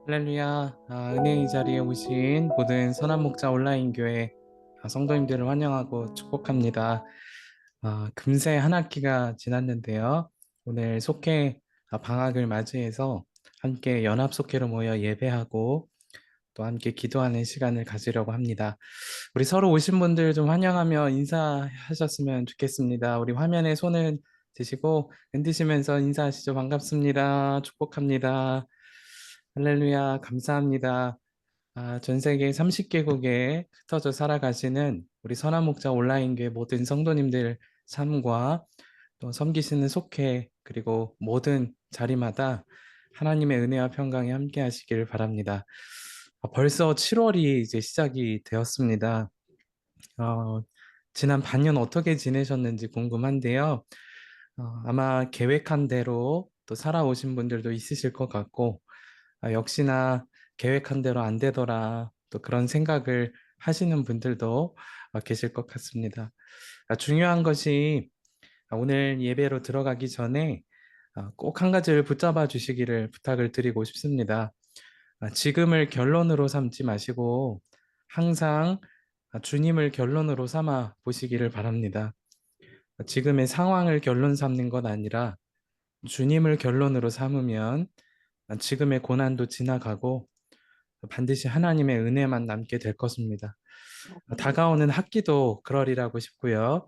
할렐루야, 은혜의 자리에 오신 모든 선한 목자 온라인 교회 성도님들을 환영하고 축복합니다. 금세 한 학기가 지났는데요. 오늘 속회 방학을 맞이해서 함께 연합 속회로 모여 예배하고 또 함께 기도하는 시간을 가지려고 합니다. 우리 서로 오신 분들 좀 환영하며 인사하셨으면 좋겠습니다. 우리 화면에 손을 드시고 흔드시면서 인사하시죠. 반갑습니다. 축복합니다. 할렐루야, 감사합니다. 전 세계 30개국에 흩어져 살아가시는 우리 선한목자 온라인교회 모든 성도님들 삶과 또 섬기시는 속회 그리고 모든 자리마다 하나님의 은혜와 평강이 함께 하시기를 바랍니다. 벌써 7월이 이제 시작이 되었습니다. 어, 지난 반년 어떻게 지내셨는지 궁금한데요. 아마 계획한 대로 또 살아오신 분들도 있으실 것 같고, 역시나 계획한 대로 안 되더라. 또 그런 생각을 하시는 분들도 계실 것 같습니다. 중요한 것이 오늘 예배로 들어가기 전에 꼭 한 가지를 붙잡아 주시기를 부탁을 드리고 싶습니다. 지금을 결론으로 삼지 마시고 항상 주님을 결론으로 삼아 보시기를 바랍니다. 지금의 상황을 결론 삼는 것 아니라 주님을 결론으로 삼으면 지금의 고난도 지나가고 반드시 하나님의 은혜만 남게 될 것입니다. 다가오는 학기도 그러리라고 싶고요.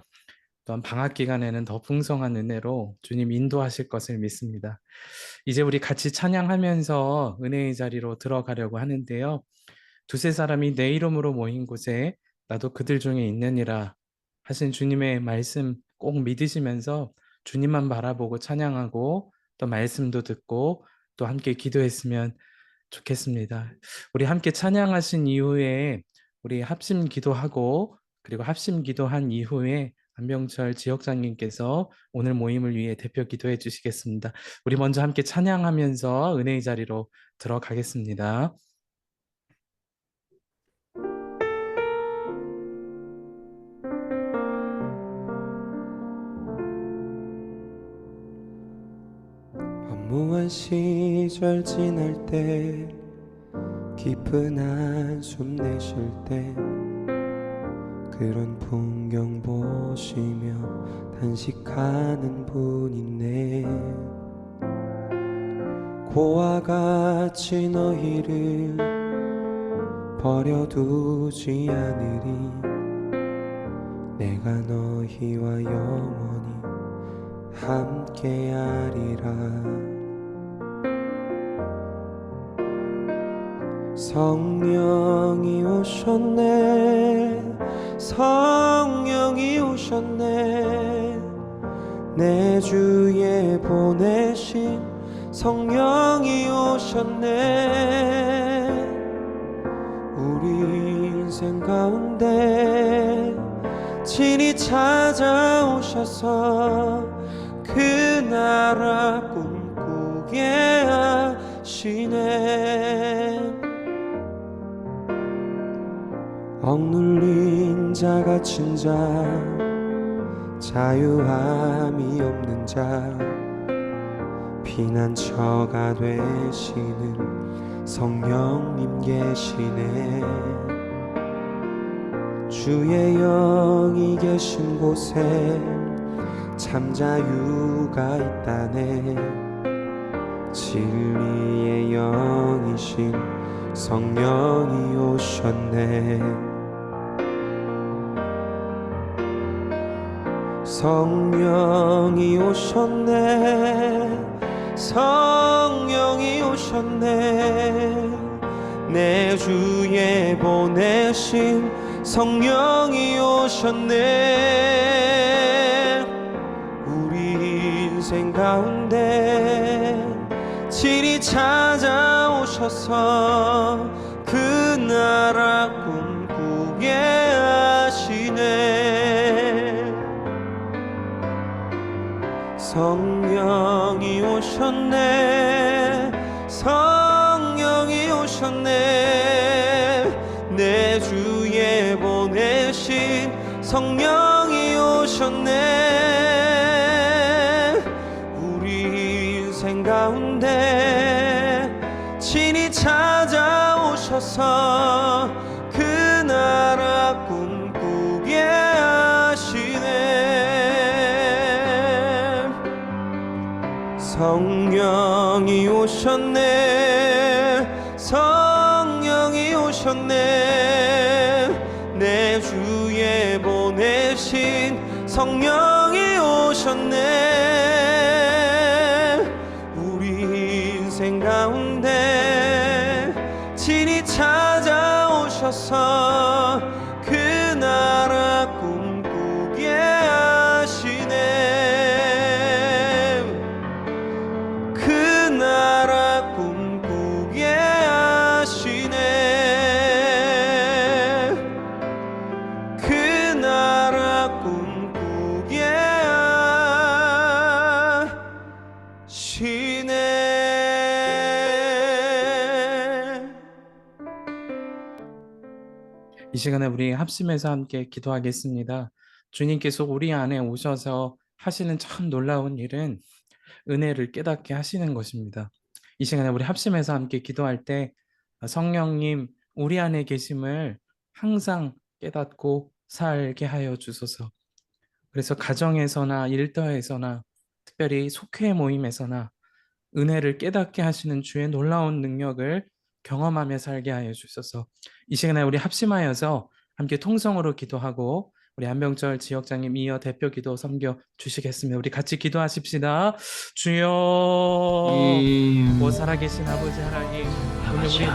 또한 방학 기간에는 더 풍성한 은혜로 주님 인도하실 것을 믿습니다. 이제 우리 같이 찬양하면서 은혜의 자리로 들어가려고 하는데요. 두세 사람이 내 이름으로 모인 곳에 나도 그들 중에 있느니라 하신 주님의 말씀 꼭 믿으시면서 주님만 바라보고 찬양하고 또 말씀도 듣고 또 함께 기도했으면 좋겠습니다. 우리 함께 찬양하신 이후에 우리 합심 기도하고 그리고 합심 기도한 이후에 안병철 지역장님께서 오늘 모임을 위해 대표 기도해 주시겠습니다. 우리 먼저 함께 찬양하면서 은혜의 자리로 들어가겠습니다. 허무한 시절 지날 때 깊은 한숨 내쉴 때 그런 풍경 보시며 단식하는 분 있네. 고와 같이 너희를 버려두지 않으리. 내가 너희와 영원히 함께하리라. 성령이 오셨네. 성령이 오셨네. 내 주에 보내신 성령이 오셨네. 우리 인생 가운데 친히 찾아오셔서 그 나라 꿈꾸게 하시네. 억눌린 자 갇힌 자 자유함이 없는 자 피난처가 되시는 성령님 계시네. 주의 영이 계신 곳에 참 자유가 있다네. 진리의 영이신 성령이 오셨네. 성령이 오셨네. 성령이 오셨네. 내 주에 보내신 성령이 오셨네. 우리 인생 가운데 친히 찾아오셔서 그 나라 꿈꾸게 하시네. 성령이 오셨네. 성령이 오셨네. 내 주에 보내신 성령이 오셨네. 우리 인생 가운데 친히 찾아오셔서 그 나라 꿈꾸게 하시네. 성령이 오셨네. 성령이 오셨네. 내 주에 보내신 성령이 오셨네. 우리 인생 가운데 친히 찾아오셔서 그 나라 꿈꾸게 하시네. 그 나라 꿈꾸게 하시네. 그 나라 꿈꾸게 하시네. 이 시간에 우리 합심해서 함께 기도하겠습니다. 주님께서 우리 안에 오셔서 하시는 참 놀라운 일은 은혜를 깨닫게 하시는 것입니다. 이 시간에 우리 합심해서 함께 기도할 때 성령님 우리 안에 계심을 항상 깨닫고 살게 하여 주소서. 그래서 가정에서나 일터에서나 특별히 속회 모임에서나 은혜를 깨닫게 하시는 주의 놀라운 능력을 경험하며 살게 하여 주소서. 이 시간에 우리 합심하여서 함께 통성으로 기도하고 우리 한병철 지역장님 이어 대표 기도 섬겨 주시겠습니다. 우리 같이 기도하십시다. 주여, 오 살아계신 아버지 하나님, 오늘 우리를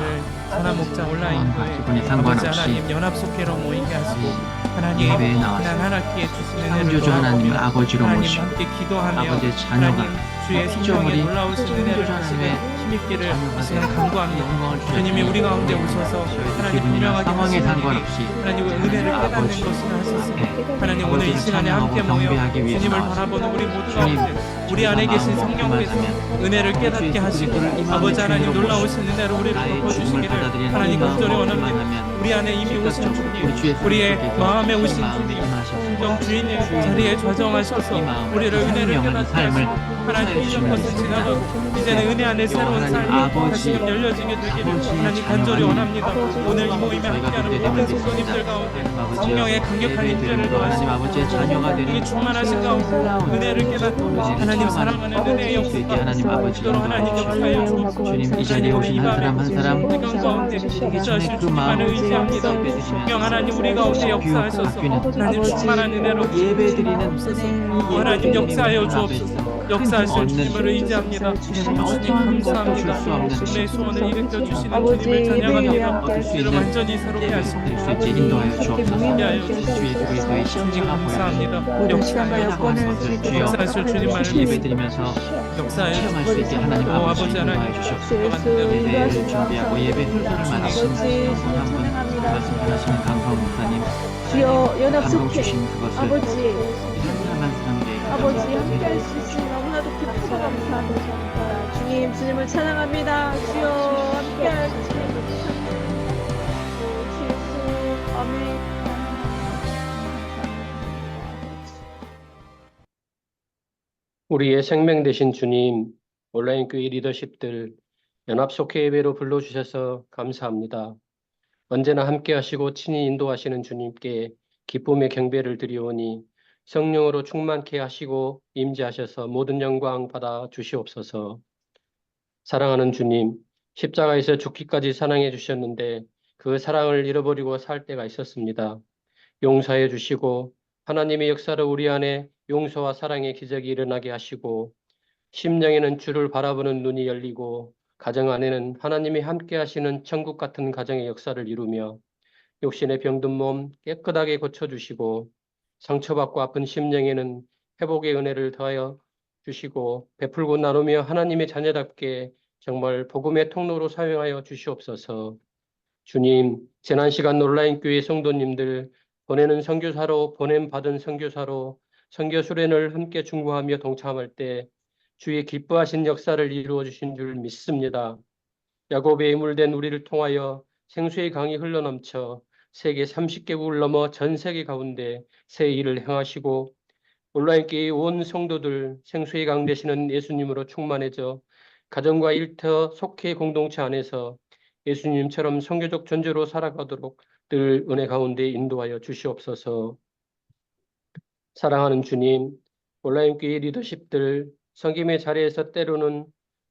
선한목자 온라인교회 기분에 아버지 상관없이 하나님 연합속회로 모이게 하시고 하나님 예배에 나와서 지난 한 학기에 주신 은혜를 창조주 하나님을 돌아보며 아버지로 하나님 모시고 함께 기도하며 아버지의 자녀가 하나님 주의 성령의 피조물이 놀라우신 은혜를 창조주 하시는 하나님의 힘있기를 자녀가 이 시간 되어 간구합니다. 영광을 주님이 우리 가운데 오셔서 하나님 분명하게 상황에 하시는 일이 상관없이 하나님 은혜를 깨닫는 아버지 것을 하셨으니 앞에 하나님 오늘 이 아버지를 시간에 찬양하고 함께 모여 경배하기 위해서 주님을 나와서 바라보는 우리 모두 주님, 가운데 우리 안에 계신 마음 성령께서 먹기만 은혜를 하면 깨닫게 예수 하시고 그리스도를 이 마음의 아버지 하나님 주인으로 놀라우신 은혜를 우리를 나의 죽음을 덮어주시기를 받아들이는 하나님 이 마음 간절히 먹기만 원합니다. 하면 우리 안에 이미 오신 즉각적으로 주님 우리 주 예수 우리의 그리스도께서 마음에 이 오신 마음에 주님 임하셔서 성령 주인의 자리에 좌정하셔서 이 마음, 우리를 은혜를 생명을, 깨닫게 삶을 하시고 하나님 통하여 이전 것은 주시는 지나가고 이제는 은혜 안에 새로운 하나님 삶이 아버지, 다시금 열려지게 되기를 아버지의 하나님 간절히 자녀가 원합니다. 오늘 이 모임에 저희가 함께하는 그때 모든 되면 성도님들 가운데 아버지여, 성령의 강력한 예배 임재를 드리고 하나님 아버지의 자녀가 더하시고 되는 이 충만하신 가운데 은혜를 깨닫고 하나님 사랑하는 은혜의 수 있게 하나님 역사가 아버지 그대로 하나님 역사에 주옵소서. 주님 이 자리에 오신 한 사람 한 사람 우리 가운데 역사하실 그 마음을 주님만을 의지합니다. 분명 하나님 우리 가운데 역사하셔서 하나님 충만한 은혜로 예배 드리는 하나님 역사하여 주옵소서. 역사하실 주님을 의지합니다. 주님 감사합니다. 주님의 소원을 일으켜 주시는 주님을 찬양합니다. 얻을 수 주를 있는 완전히 새롭게 하시고 드릴 수 있게 인도하여 주옵소서. 함께하여 주의 주옵소서. 그리스도의 주님 십자가 감사합니다. 보여주시고 역사하여 것을 주여 역사하실 주님만을 예배 드리면서 역사하여 체험할 수 있게 하나님 오, 아버지 아버지 하나님. 인도하여 주시옵소서. 예배를 준비하고 예배 순서를 만드신 한분 말씀 하시는 강성 목사님 주여 연합 감동 속회 주신 그것을 아버지 한 사람 한 사람에게 아버지 함께 할 수 있으니 너무나도 기쁘고 감사합니다. 주님 주님을 찬양합니다. 주여 함께 할 수 있으니 주 예수 아멘. 우리의 생명 되신 주님, 온라인 교회 리더십들 연합속회 예배로 불러주셔서 감사합니다. 언제나 함께 하시고 친히 인도하시는 주님께 기쁨의 경배를 드리오니 성령으로 충만케 하시고 임재하셔서 모든 영광 받아 주시옵소서. 사랑하는 주님, 십자가에서 죽기까지 사랑해 주셨는데 그 사랑을 잃어버리고 살 때가 있었습니다. 용서해 주시고 하나님의 역사를 우리 안에 용서와 사랑의 기적이 일어나게 하시고 심령에는 주를 바라보는 눈이 열리고 가정 안에는 하나님이 함께 하시는 천국 같은 가정의 역사를 이루며 육신의 병든 몸 깨끗하게 고쳐주시고 상처받고 아픈 심령에는 회복의 은혜를 더하여 주시고 베풀고 나누며 하나님의 자녀답게 정말 복음의 통로로 사용하여 주시옵소서. 주님, 지난 시간 온라인 교회 성도님들 보내는 선교사로 보냄받은 선교사로 선교 수련을 함께 중보하며 동참할 때 주의 기뻐하신 역사를 이루어 주신 줄 믿습니다. 야곱의 예물된 우리를 통하여 생수의 강이 흘러넘쳐 세계 30개국을 넘어 전 세계 가운데 새 일을 행하시고 온라인 교회 온 성도들 생수의 강 되시는 예수님으로 충만해져 가정과 일터 속회 공동체 안에서 예수님처럼 선교적 존재로 살아가도록 늘 은혜 가운데 인도하여 주시옵소서. 사랑하는 주님, 온라인 교회 리더십들 섬김의 자리에서 때로는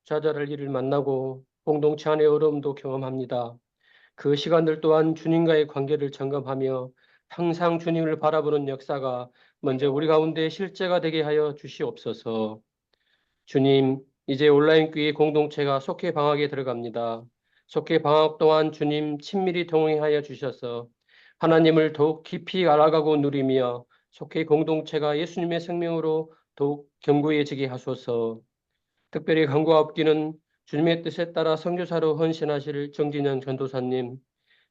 좌절할 일을 만나고 공동체 안의 어려움도 경험합니다. 그 시간들 또한 주님과의 관계를 점검하며 항상 주님을 바라보는 역사가 먼저 우리 가운데 실제가 되게 하여 주시옵소서. 주님, 이제 온라인 교회 공동체가 속회 방학에 들어갑니다. 속회 방학 동안 주님 친밀히 동행하여 주셔서 하나님을 더욱 깊이 알아가고 누리며 속회 공동체가 예수님의 생명으로 더욱 견고해지게 하소서. 특별히 간구하옵기는 주님의 뜻에 따라 선교사로 헌신하실 정진영 전도사님,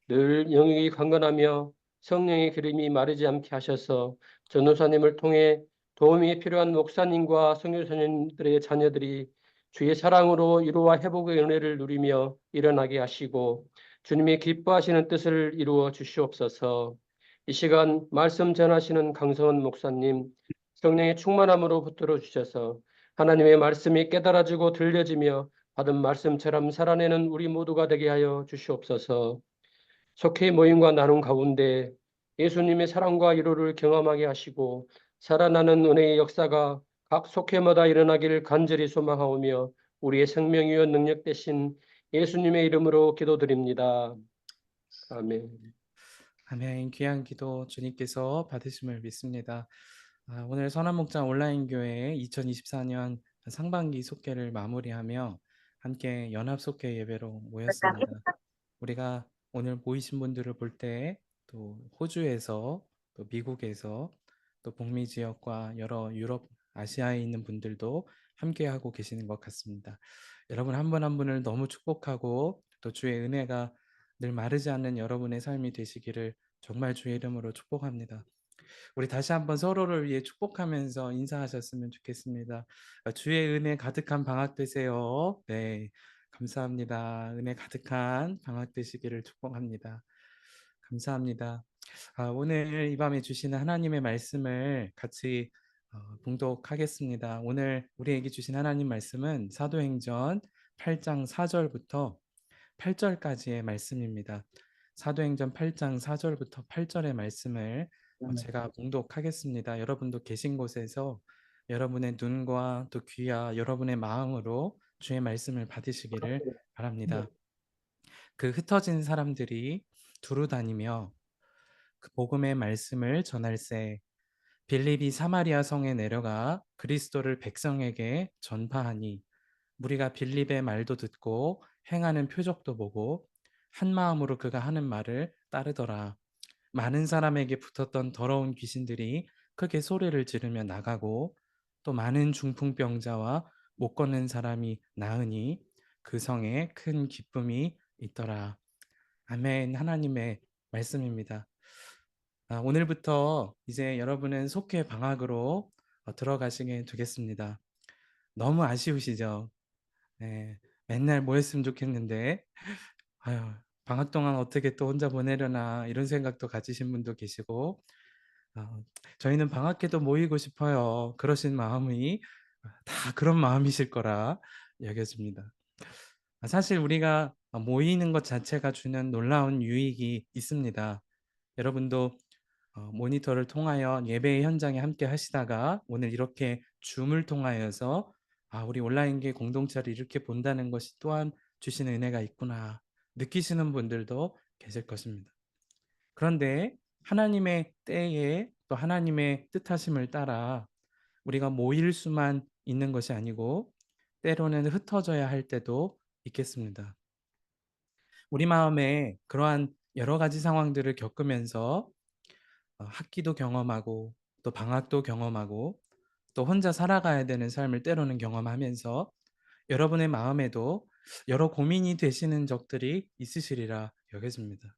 늘 영육이 강건하며 성령의 기름이 마르지 않게 하셔서 전도사님을 통해 도움이 필요한 목사님과 선교사님들의 자녀들이 주의 사랑으로 위로와 회복의 은혜를 누리며 일어나게 하시고 주님이 기뻐하시는 뜻을 이루어 주시옵소서. 이 시간 말씀 전하시는 강성원 목사님, 성령의 충만함으로 붙들어 주셔서 하나님의 말씀이 깨달아지고 들려지며 받은 말씀처럼 살아내는 우리 모두가 되게 하여 주시옵소서. 속해 모임과 나눔 가운데 예수님의 사랑과 위로를 경험하게 하시고 살아나는 은혜의 역사가 각 속해마다 일어나기를 간절히 소망하오며 우리의 생명이요 능력 되신 예수님의 이름으로 기도드립니다. 아멘. 아멘. 귀한 기도 주님께서 받으심을 믿습니다. 오늘 선한목장 온라인교회 2024년 상반기 속회를 마무리하며 함께 연합 속회 예배로 모였습니다. 우리가 오늘 모이신 분들을 볼 때 또 호주에서 또 미국에서 또 북미 지역과 여러 유럽, 아시아에 있는 분들도 함께 하고 계시는 것 같습니다. 여러분 한 분 한 분을 너무 축복하고 또 주의 은혜가 늘 마르지 않는 여러분의 삶이 되시기를 정말 주의 이름으로 축복합니다. 우리 다시 한번 서로를 위해 축복하면서 인사하셨으면 좋겠습니다. 주의 은혜 가득한 방학 되세요. 네, 감사합니다. 은혜 가득한 방학 되시기를 축복합니다. 감사합니다. 오늘 이 밤에 주시는 하나님의 말씀을 같이 봉독하겠습니다. 오늘 우리에게 주신 하나님 말씀은 사도행전 8장 4절부터 8절까지의 말씀입니다. 사도행전 8장 4절부터 8절의 말씀을 제가 봉독하겠습니다. 여러분도 계신 곳에서 여러분의 눈과 또 귀와 여러분의 마음으로 주의 말씀을 받으시기를 바랍니다. 그 흩어진 사람들이 두루 다니며 그 복음의 말씀을 전할세 빌립이 사마리아 성에 내려가 그리스도를 백성에게 전파하니 무리가 빌립의 말도 듣고 행하는 표적도 보고 한 마음으로 그가 하는 말을 따르더라. 많은 사람에게 붙었던 더러운 귀신들이 크게 소리를 지르며 나가고 또 많은 중풍병자와 못 걷는 사람이 나으니 그 성에 큰 기쁨이 있더라. 아멘. 하나님의 말씀입니다. 오늘부터 이제 여러분은 속회 방학으로 들어가시게 되겠습니다. 너무 아쉬우시죠? 네, 맨날 모였으면 좋겠는데 아유, 방학 동안 어떻게 또 혼자 보내려나 이런 생각도 가지신 분도 계시고 저희는 방학 때도 모이고 싶어요. 그러신 마음이 다 그런 마음이실 거라 여겨집니다. 사실 우리가 모이는 것 자체가 주는 놀라운 유익이 있습니다. 여러분도 모니터를 통하여 예배의 현장에 함께 하시다가 오늘 이렇게 줌을 통하여서 우리 온라인계 공동체를 이렇게 본다는 것이 또한 주시는 은혜가 있구나 느끼시는 분들도 계실 것입니다. 그런데 하나님의 때에 또 하나님의 뜻하심을 따라 우리가 모일 수만 있는 것이 아니고 때로는 흩어져야 할 때도 있겠습니다. 우리 마음에 그러한 여러 가지 상황들을 겪으면서 학기도 경험하고 또 방학도 경험하고 또 혼자 살아가야 되는 삶을 때로는 경험하면서 여러분의 마음에도 여러 고민이 되시는 적들이 있으시리라 여겨집니다.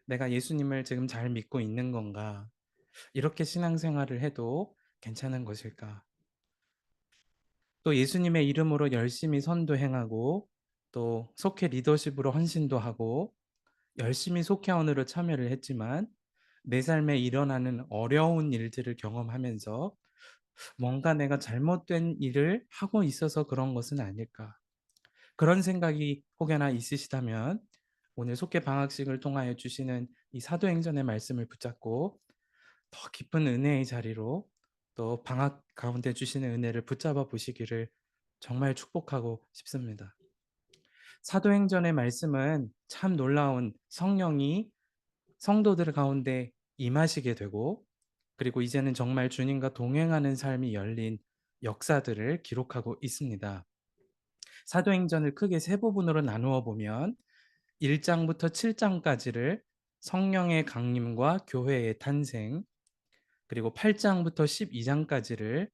내가 예수님을 지금 잘 믿고 있는 건가? 이렇게 신앙생활을 해도 괜찮은 것일까? 또 예수님의 이름으로 열심히 선도 행하고 또 속회 리더십으로 헌신도 하고 열심히 속회원으로 참여를 했지만 내 삶에 일어나는 어려운 일들을 경험하면서 뭔가 내가 잘못된 일을 하고 있어서 그런 것은 아닐까? 그런 생각이 혹여나 있으시다면 오늘 속회 방학식을 통하여 주시는 이 사도행전의 말씀을 붙잡고 더 깊은 은혜의 자리로 또 방학 가운데 주시는 은혜를 붙잡아 보시기를 정말 축복하고 싶습니다. 사도행전의 말씀은 참 놀라운 성령이 성도들 가운데 임하시게 되고 그리고 이제는 정말 주님과 동행하는 삶이 열린 역사들을 기록하고 있습니다. 사도행전을 크게 세 부분으로 나누어 보면 1장부터 7장까지를 성령의 강림과 교회의 탄생, 그리고 8장부터 12장까지를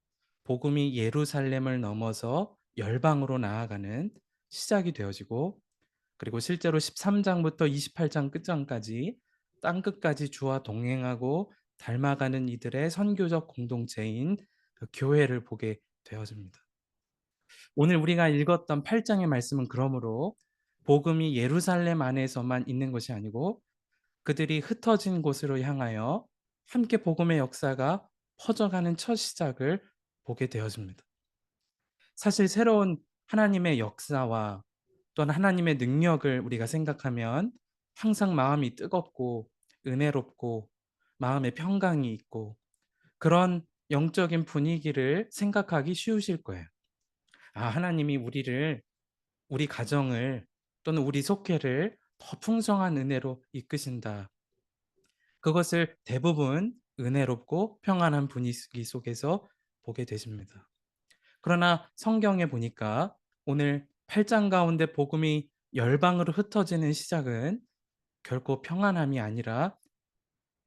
복음이 예루살렘을 넘어서 열방으로 나아가는 시작이 되어지고, 그리고 실제로 13장부터 28장 끝장까지 땅끝까지 주와 동행하고 닮아가는 이들의 선교적 공동체인 그 교회를 보게 되어집니다. 오늘 우리가 읽었던 8장의 말씀은 그러므로 복음이 예루살렘 안에서만 있는 것이 아니고 그들이 흩어진 곳으로 향하여 함께 복음의 역사가 퍼져가는 첫 시작을 보게 되어집니다. 사실 새로운 하나님의 역사와 또는 하나님의 능력을 우리가 생각하면 항상 마음이 뜨겁고 은혜롭고 마음에 평강이 있고 그런 영적인 분위기를 생각하기 쉬우실 거예요. 하나님이 우리 가정을 또는 우리 속회를 더 풍성한 은혜로 이끄신다. 그것을 대부분 은혜롭고 평안한 분위기 속에서 보게 되십니다. 그러나 성경에 보니까 오늘 8장 가운데 복음이 열방으로 흩어지는 시작은 결코 평안함이 아니라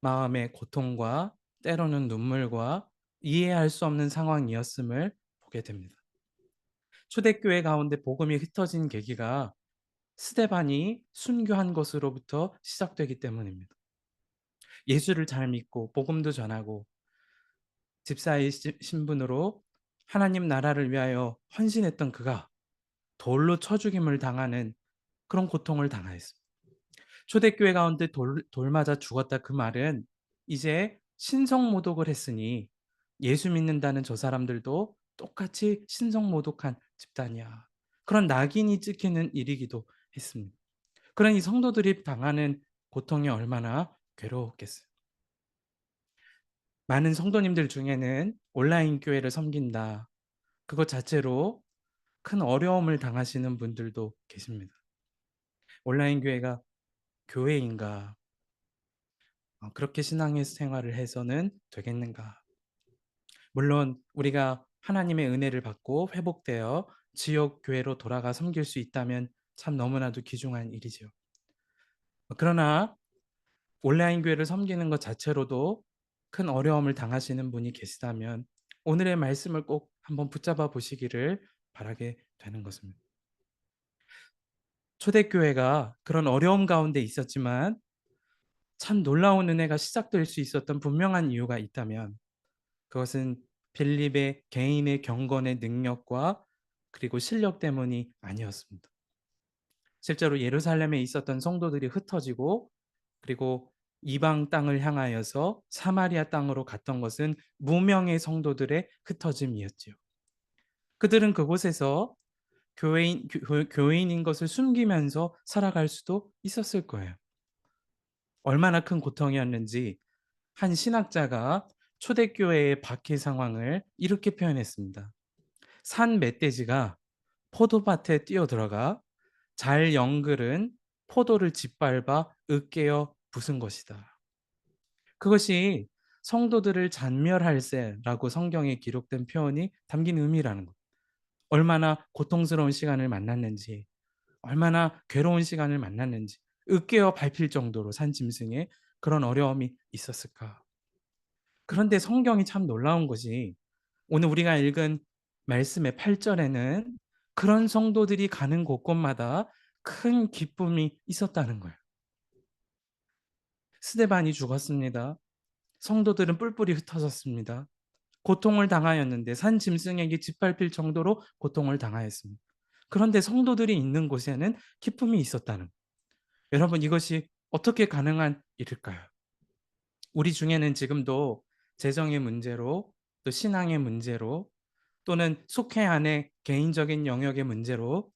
마음의 고통과 때로는 눈물과 이해할 수 없는 상황이었음을 보게 됩니다. 초대교회 가운데 복음이 흩어진 계기가 스데반이 순교한 것으로부터 시작되기 때문입니다. 예수를 잘 믿고 복음도 전하고 집사의 신분으로 하나님 나라를 위하여 헌신했던 그가 돌로 쳐 죽임을 당하는 그런 고통을 당하였습니다. 초대교회 가운데 돌 맞아 죽었다 그 말은 이제 신성모독을 했으니 예수 믿는다는 저 사람들도 똑같이 신성모독한 집단이야. 그런 낙인이 찍히는 일이기도 했습니다. 그러니 성도들이 당하는 고통이 얼마나 괴로웠겠어요. 많은 성도님들 중에는 온라인 교회를 섬긴다. 그것 자체로 큰 어려움을 당하시는 분들도 계십니다. 온라인 교회가 교회인가? 그렇게 신앙의 생활을 해서는 되겠는가? 물론 우리가 하나님의 은혜를 받고 회복되어 지역 교회로 돌아가 섬길 수 있다면 참 너무나도 귀중한 일이죠. 그러나 온라인 교회를 섬기는 것 자체로도 큰 어려움을 당하시는 분이 계시다면 오늘의 말씀을 꼭 한번 붙잡아 보시기를 바라게 되는 것입니다. 초대교회가 그런 어려움 가운데 있었지만 참 놀라운 은혜가 시작될 수 있었던 분명한 이유가 있다면 그것은 빌립의 개인의 경건의 능력과 그리고 실력 때문이 아니었습니다. 실제로 예루살렘에 있었던 성도들이 흩어지고 그리고 이방 땅을 향하여서 사마리아 땅으로 갔던 것은 무명의 성도들의 흩어짐이었지요. 그들은 그곳에서 교인인 것을 숨기면서 살아갈 수도 있었을 거예요. 얼마나 큰 고통이었는지 한 신학자가 초대교회의 박해 상황을 이렇게 표현했습니다. 산 멧돼지가 포도밭에 뛰어들어가 잘 연글은 포도를 짓밟아 으깨어 부순 것이다. 그것이 성도들을 잔멸할세라고 성경에 기록된 표현이 담긴 의미라는 것. 얼마나 고통스러운 시간을 만났는지, 얼마나 괴로운 시간을 만났는지, 으깨어 밟힐 정도로 산짐승에 그런 어려움이 있었을까. 그런데 성경이 참 놀라운 것이 오늘 우리가 읽은 말씀의 8절에는 그런 성도들이 가는 곳곳마다 큰 기쁨이 있었다는 거예요. 스데반이 죽었습니다. 성도들은 뿔뿔이 흩어졌습니다. 고통을 당하였는데 산 짐승에게 짓밟힐 정도로 고통을 당하였습니다. 그런데 성도들이 있는 곳에는 기쁨이 있었다는 거예요. 여러분 이것이 어떻게 가능한 일일까요? 우리 중에는 지금도 재정의 문제로 또 신앙의 문제로 또는 속회 안에 개인적인 영역의 문제로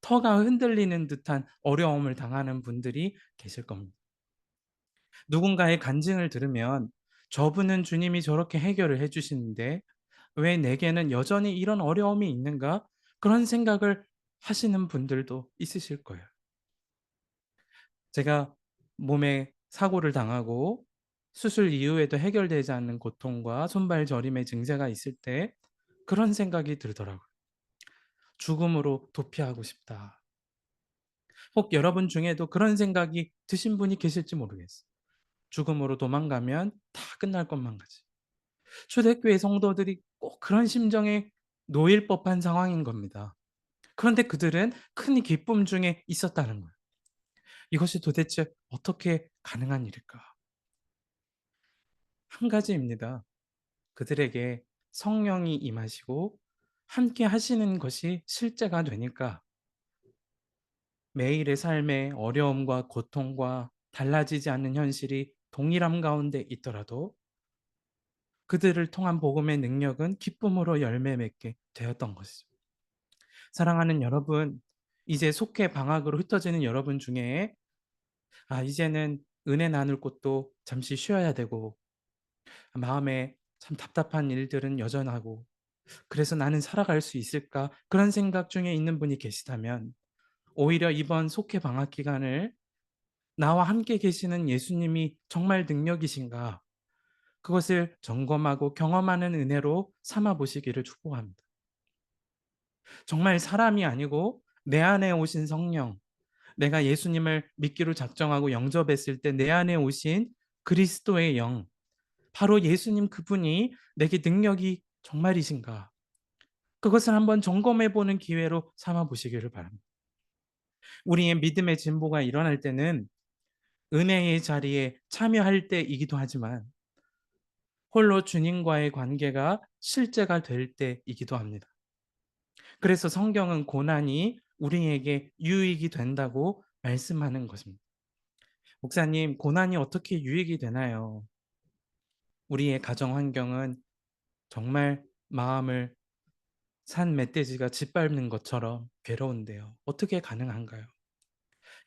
터가 흔들리는 듯한 어려움을 당하는 분들이 계실 겁니다. 누군가의 간증을 들으면 저분은 주님이 저렇게 해결을 해주시는데 왜 내게는 여전히 이런 어려움이 있는가? 그런 생각을 하시는 분들도 있으실 거예요. 제가 몸에 사고를 당하고 수술 이후에도 해결되지 않는 고통과 손발 저림의 증세가 있을 때 그런 생각이 들더라고요. 죽음으로 도피하고 싶다. 혹 여러분 중에도 그런 생각이 드신 분이 계실지 모르겠어요. 죽음으로 도망가면 다 끝날 것만 같이. 초대교회 성도들이 꼭 그런 심정에 놓일 법한 상황인 겁니다. 그런데 그들은 큰 기쁨 중에 있었다는 거예요. 이것이 도대체 어떻게 가능한 일일까? 한 가지입니다. 그들에게 성령이 임하시고 함께 하시는 것이 실제가 되니까 매일의 삶의 어려움과 고통과 달라지지 않는 현실이 동일함 가운데 있더라도 그들을 통한 복음의 능력은 기쁨으로 열매 맺게 되었던 것이죠. 사랑하는 여러분, 이제 속해 방학으로 흩어지는 여러분 중에 이제는 은혜 나눌 곳도 잠시 쉬어야 되고 마음에 참 답답한 일들은 여전하고 그래서 나는 살아갈 수 있을까? 그런 생각 중에 있는 분이 계시다면 오히려 이번 속해 방학 기간을 나와 함께 계시는 예수님이 정말 능력이신가? 그것을 점검하고 경험하는 은혜로 삼아 보시기를 축복합니다. 정말 사람이 아니고 내 안에 오신 성령, 내가 예수님을 믿기로 작정하고 영접했을 때 내 안에 오신 그리스도의 영, 바로 예수님 그분이 내게 능력이 정말이신가? 그것을 한번 점검해 보는 기회로 삼아 보시기를 바랍니다. 우리의 믿음의 진보가 일어날 때는 은혜의 자리에 참여할 때이기도 하지만 홀로 주님과의 관계가 실제가 될 때이기도 합니다. 그래서 성경은 고난이 우리에게 유익이 된다고 말씀하는 것입니다. 목사님, 고난이 어떻게 유익이 되나요? 우리의 가정 환경은 정말 마음을 산 멧돼지가 짓밟는 것처럼 괴로운데요. 어떻게 가능한가요?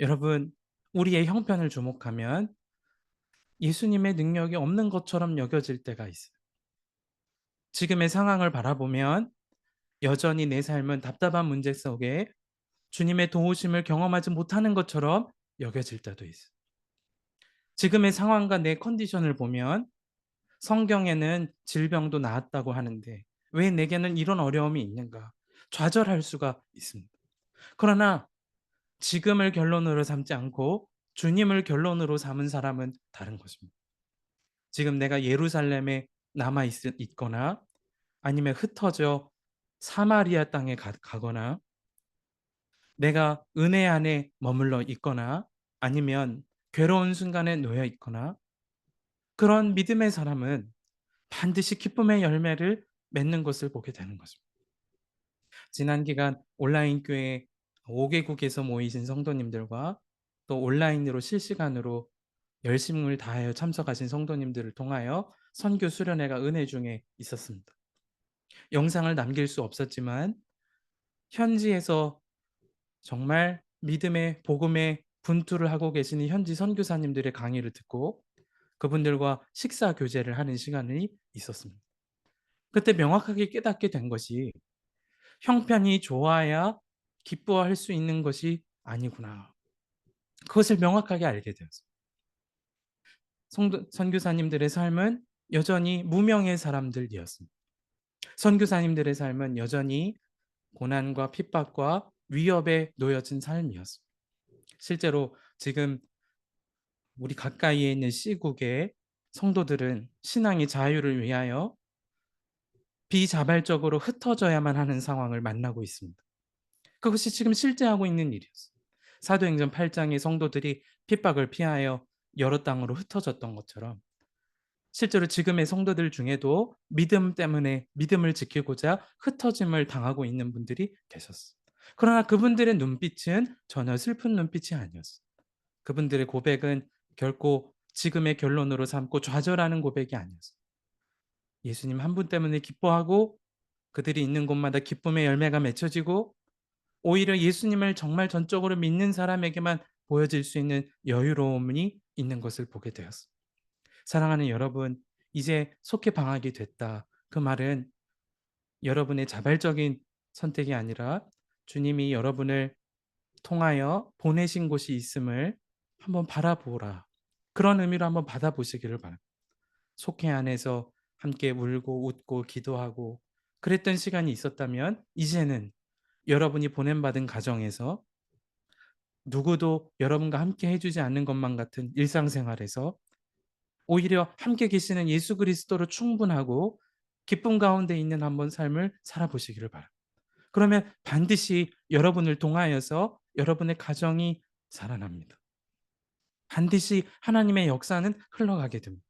여러분, 우리의 형편을 주목하면 예수님의 능력이 없는 것처럼 여겨질 때가 있어요. 지금의 상황을 바라보면 여전히 내 삶은 답답한 문제 속에 주님의 도우심을 경험하지 못하는 것처럼 여겨질 때도 있어요. 지금의 상황과 내 컨디션을 보면 성경에는 질병도 나았다고 하는데 왜 내게는 이런 어려움이 있는가? 좌절할 수가 있습니다. 그러나 지금을 결론으로 삼지 않고 주님을 결론으로 삼은 사람은 다른 것입니다. 지금 내가 예루살렘에 남아 있거나 아니면 흩어져 사마리아 땅에 가거나 내가 은혜 안에 머물러 있거나 아니면 괴로운 순간에 놓여 있거나 그런 믿음의 사람은 반드시 기쁨의 열매를 맺는 것을 보게 되는 것입니다. 지난 기간 온라인 교회 5개국에서 모이신 성도님들과 또 온라인으로 실시간으로 열심을 다하여 참석하신 성도님들을 통하여 선교 수련회가 은혜 중에 있었습니다. 영상을 남길 수 없었지만 현지에서 정말 믿음의 복음의 분투를 하고 계시는 현지 선교사님들의 강의를 듣고 그분들과 식사 교제를 하는 시간이 있었습니다. 그때 명확하게 깨닫게 된 것이 형편이 좋아야 기뻐할 수 있는 것이 아니구나. 그것을 명확하게 알게 되었습니다. 선교사님들의 삶은 여전히 무명의 사람들이었습니다. 선교사님들의 삶은 여전히 고난과 핍박과 위협에 놓여진 삶이었습니다. 실제로 지금 우리 가까이에 있는 시국의 성도들은 신앙의 자유를 위하여 비자발적으로 흩어져야만 하는 상황을 만나고 있습니다. 그것이 지금 실제하고 있는 일이었어요. 사도행전 8장의 성도들이 핍박을 피하여 여러 땅으로 흩어졌던 것처럼 실제로 지금의 성도들 중에도 믿음 때문에 믿음을 지키고자 흩어짐을 당하고 있는 분들이 계셨어요. 그러나 그분들의 눈빛은 전혀 슬픈 눈빛이 아니었어요. 그분들의 고백은 결코 지금의 결론으로 삼고 좌절하는 고백이 아니었어요. 예수님 한 분 때문에 기뻐하고 그들이 있는 곳마다 기쁨의 열매가 맺혀지고 오히려 예수님을 정말 전적으로 믿는 사람에게만 보여질 수 있는 여유로움이 있는 것을 보게 되었습니다. 사랑하는 여러분, 이제 속해 방학이 됐다. 그 말은 여러분의 자발적인 선택이 아니라 주님이 여러분을 통하여 보내신 곳이 있음을 한번 바라보라. 그런 의미로 한번 받아보시기를 바랍니다. 속해 안에서 함께 울고 웃고 기도하고 그랬던 시간이 있었다면 이제는 여러분이 보냄받은 가정에서 누구도 여러분과 함께 해주지 않는 것만 같은 일상생활에서 오히려 함께 계시는 예수 그리스도로 충분하고 기쁨 가운데 있는 한번 삶을 살아보시기를 바랍니다. 그러면 반드시 여러분을 통하여서 여러분의 가정이 살아납니다. 반드시 하나님의 역사는 흘러가게 됩니다.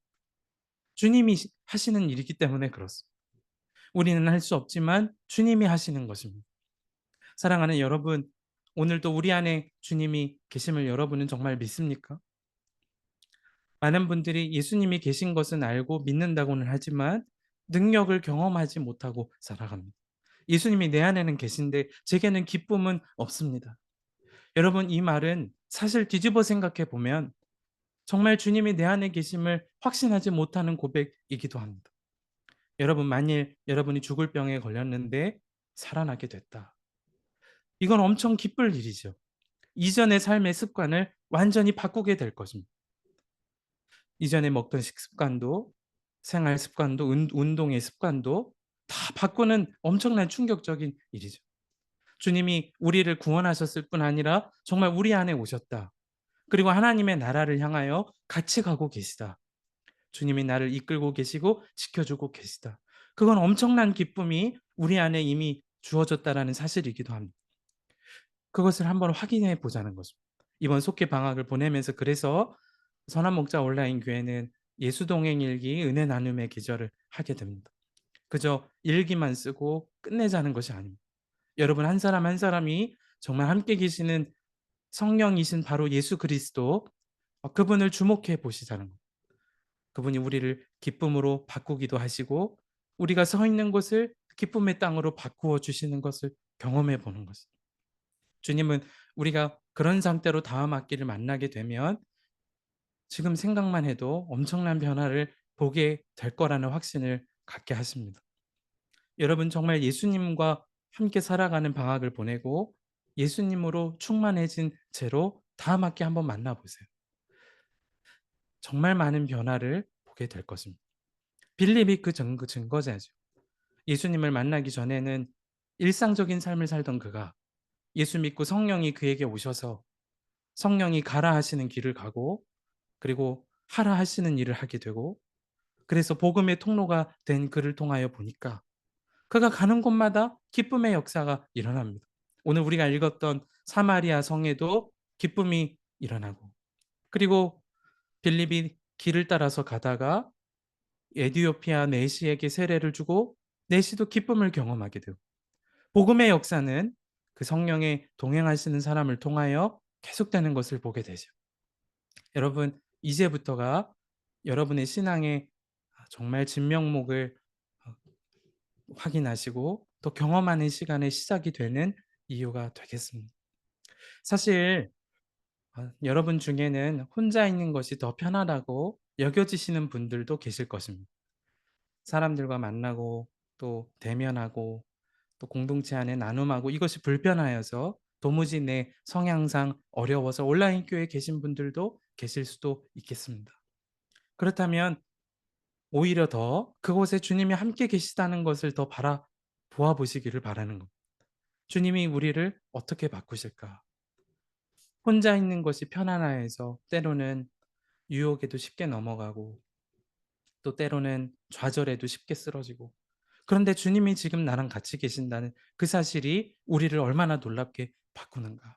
주님이 하시는 일이기 때문에 그렇습니다. 우리는 할 수 없지만 주님이 하시는 것입니다. 사랑하는 여러분, 오늘도 우리 안에 주님이 계심을 여러분은 정말 믿습니까? 많은 분들이 예수님이 계신 것은 알고 믿는다고는 하지만 능력을 경험하지 못하고 살아갑니다. 예수님이 내 안에는 계신데 제게는 기쁨은 없습니다. 여러분, 이 말은 사실 뒤집어 생각해 보면 정말 주님이 내 안에 계심을 확신하지 못하는 고백이기도 합니다. 여러분, 만일 여러분이 죽을 병에 걸렸는데 살아나게 됐다. 이건 엄청 기쁠 일이죠. 이전의 삶의 습관을 완전히 바꾸게 될 것입니다. 이전에 먹던 식습관도 생활 습관도 운동의 습관도 다 바꾸는 엄청난 충격적인 일이죠. 주님이 우리를 구원하셨을 뿐 아니라 정말 우리 안에 오셨다. 그리고 하나님의 나라를 향하여 같이 가고 계시다. 주님이 나를 이끌고 계시고 지켜주고 계시다. 그건 엄청난 기쁨이 우리 안에 이미 주어졌다라는 사실이기도 합니다. 그것을 한번 확인해 보자는 것입니다. 이번 속기 방학을 보내면서 그래서 선한목자 온라인 교회는 예수동행 일기 은혜 나눔의 기절을 하게 됩니다. 그저 일기만 쓰고 끝내자는 것이 아닙니다. 여러분 한 사람 한 사람이 정말 함께 계시는 성령이신 바로 예수 그리스도 그분을 주목해 보시자는 것. 그분이 우리를 기쁨으로 바꾸기도 하시고 우리가 서 있는 곳을 기쁨의 땅으로 바꾸어 주시는 것을 경험해 보는 것입니다. 주님은 우리가 그런 상태로 다음 학기를 만나게 되면 지금 생각만 해도 엄청난 변화를 보게 될 거라는 확신을 갖게 하십니다. 여러분 정말 예수님과 함께 살아가는 방학을 보내고 예수님으로 충만해진 채로 다음 학기 한번 만나보세요. 정말 많은 변화를 보게 될 것입니다. 빌립이 그 증거자죠. 예수님을 만나기 전에는 일상적인 삶을 살던 그가 예수 믿고 성령이 그에게 오셔서 성령이 가라 하시는 길을 가고 그리고 하라 하시는 일을 하게 되고 그래서 복음의 통로가 된 그를 통하여 보니까 그가 가는 곳마다 기쁨의 역사가 일어납니다. 오늘 우리가 읽었던 사마리아 성에도 기쁨이 일어나고 그리고 빌립이 길을 따라서 가다가 에디오피아 내시에게 세례를 주고 내시도 기쁨을 경험하게 되고 복음의 역사는 그 성령의 동행하시는 사람을 통하여 계속되는 것을 보게 되죠. 여러분 이제부터가 여러분의 신앙의 정말 진면목을 확인하시고 또 경험하는 시간의 시작이 되는 이유가 되겠습니다. 사실 여러분 중에는 혼자 있는 것이 더 편하다고 여겨지시는 분들도 계실 것입니다. 사람들과 만나고 또 대면하고 또 공동체 안에 나눔하고 이것이 불편하여서 도무지 내 성향상 어려워서 온라인 교회에 계신 분들도 계실 수도 있겠습니다. 그렇다면 오히려 더 그곳에 주님이 함께 계시다는 것을 더 보아 보시기를 바라는 겁니다. 주님이 우리를 어떻게 바꾸실까? 혼자 있는 것이 편안해서 때로는 유혹에도 쉽게 넘어가고 또 때로는 좌절에도 쉽게 쓰러지고 그런데 주님이 지금 나랑 같이 계신다는 그 사실이 우리를 얼마나 놀랍게 바꾸는가.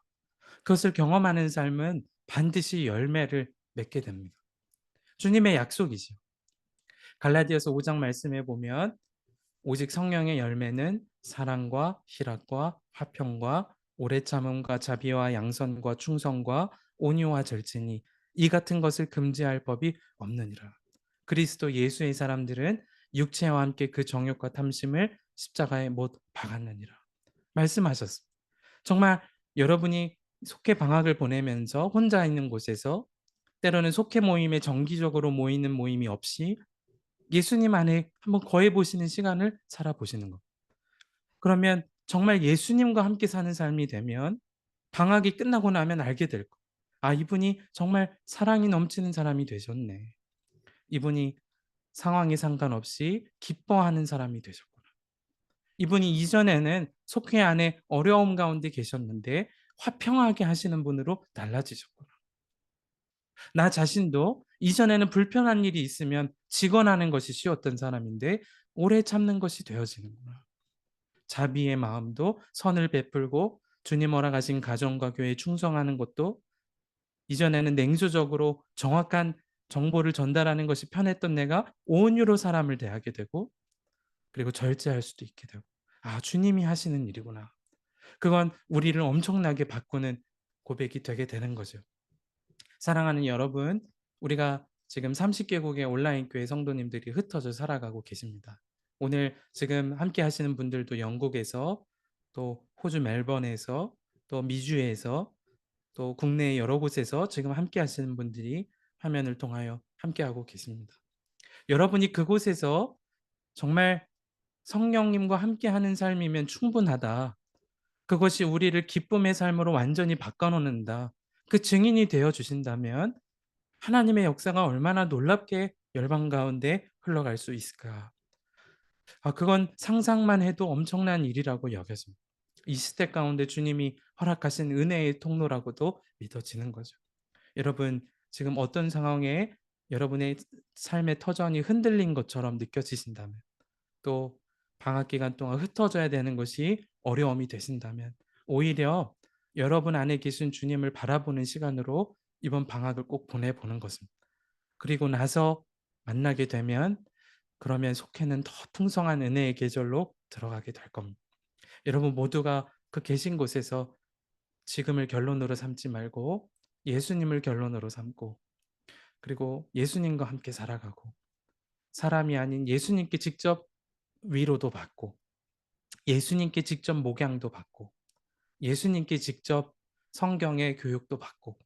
그것을 경험하는 삶은 반드시 열매를 맺게 됩니다. 주님의 약속이죠. 갈라디아서 5장 말씀에 보면 오직 성령의 열매는 사랑과 희락과 화평과 오래 참음과 자비와 양선과 충성과 온유와 절제니 이 같은 것을 금지할 법이 없느니라. 그리스도 예수의 사람들은 육체와 함께 그 정욕과 탐심을 십자가에 못 박았느니라. 말씀하셨습니다. 정말 여러분이 속회 방학을 보내면서 혼자 있는 곳에서 때로는 속회 모임에 정기적으로 모이는 모임이 없이 예수님 안에 한번 거해 보시는 시간을 살아보시는 것. 그러면 정말 예수님과 함께 사는 삶이 되면 방학이 끝나고 나면 알게 될 거. 아, 이분이 정말 사랑이 넘치는 사람이 되셨네. 이분이 상황에 상관없이 기뻐하는 사람이 되셨구나. 이분이 이전에는 속회 안에 어려움 가운데 계셨는데 화평하게 하시는 분으로 달라지셨구나. 나 자신도 이전에는 불편한 일이 있으면 직언하는 것이 쉬웠던 사람인데 오래 참는 것이 되어지는구나. 자비의 마음도 선을 베풀고 주님 허락하신 가정과 교회에 충성하는 것도 이전에는 냉소적으로 정확한 정보를 전달하는 것이 편했던 내가 온유로 사람을 대하게 되고 그리고 절제할 수도 있게 되고 아, 주님이 하시는 일이구나. 그건 우리를 엄청나게 바꾸는 고백이 되게 되는 거죠. 사랑하는 여러분, 우리가 지금 30개국의 온라인 교회 성도님들이 흩어져 살아가고 계십니다. 오늘 지금 함께 하시는 분들도 영국에서 또 호주 멜번에서 또 미주에서 또 국내 여러 곳에서 지금 함께 하시는 분들이 화면을 통하여 함께하고 계십니다. 여러분이 그곳에서 정말 성령님과 함께하는 삶이면 충분하다. 그것이 우리를 기쁨의 삶으로 완전히 바꿔놓는다. 그 증인이 되어 주신다면 하나님의 역사가 얼마나 놀랍게 열방 가운데 흘러갈 수 있을까. 그건 상상만 해도 엄청난 일이라고 여겨집니다. 이 시대 가운데 주님이 허락하신 은혜의 통로라고도 믿어지는 거죠. 여러분, 지금 어떤 상황에 여러분의 삶의 터전이 흔들린 것처럼 느껴지신다면 또 방학 기간 동안 흩어져야 되는 것이 어려움이 되신다면 오히려 여러분 안에 계신 주님을 바라보는 시간으로 이번 방학을 꼭 보내보는 것입니다. 그리고 나서 만나게 되면 그러면 속해는 더 풍성한 은혜의 계절로 들어가게 될 겁니다. 여러분 모두가 그 계신 곳에서 지금을 결론으로 삼지 말고 예수님을 결론으로 삼고 그리고 예수님과 함께 살아가고 사람이 아닌 예수님께 직접 위로도 받고 예수님께 직접 목양도 받고 예수님께 직접 성경의 교육도 받고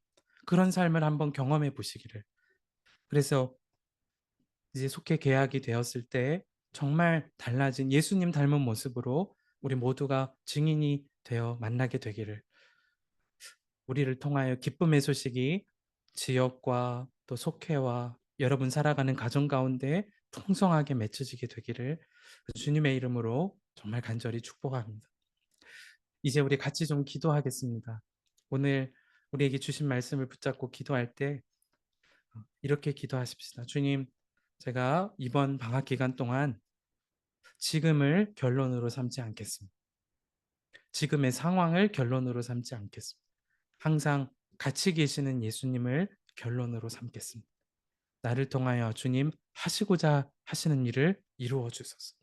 그런 삶을 한번 경험해 보시기를. 그래서 이제 속해 개학이 되었을 때 정말 달라진 예수님 닮은 모습으로 우리 모두가 증인이 되어 만나게 되기를, 우리를 통하여 기쁨의 소식이 지역과 또 속회와 여러분 살아가는 가정 가운데 풍성하게 맺혀지게 되기를 주님의 이름으로 정말 간절히 축복합니다. 이제 우리 같이 좀 기도하겠습니다. 오늘 우리에게 주신 말씀을 붙잡고 기도할 때 이렇게 기도하십시다. 주님, 제가 이번 방학 기간 동안 지금을 결론으로 삼지 않겠습니다. 지금의 상황을 결론으로 삼지 않겠습니다. 항상 같이 계시는 예수님을 결론으로 삼겠습니다. 나를 통하여 주님 하시고자 하시는 일을 이루어 주소서.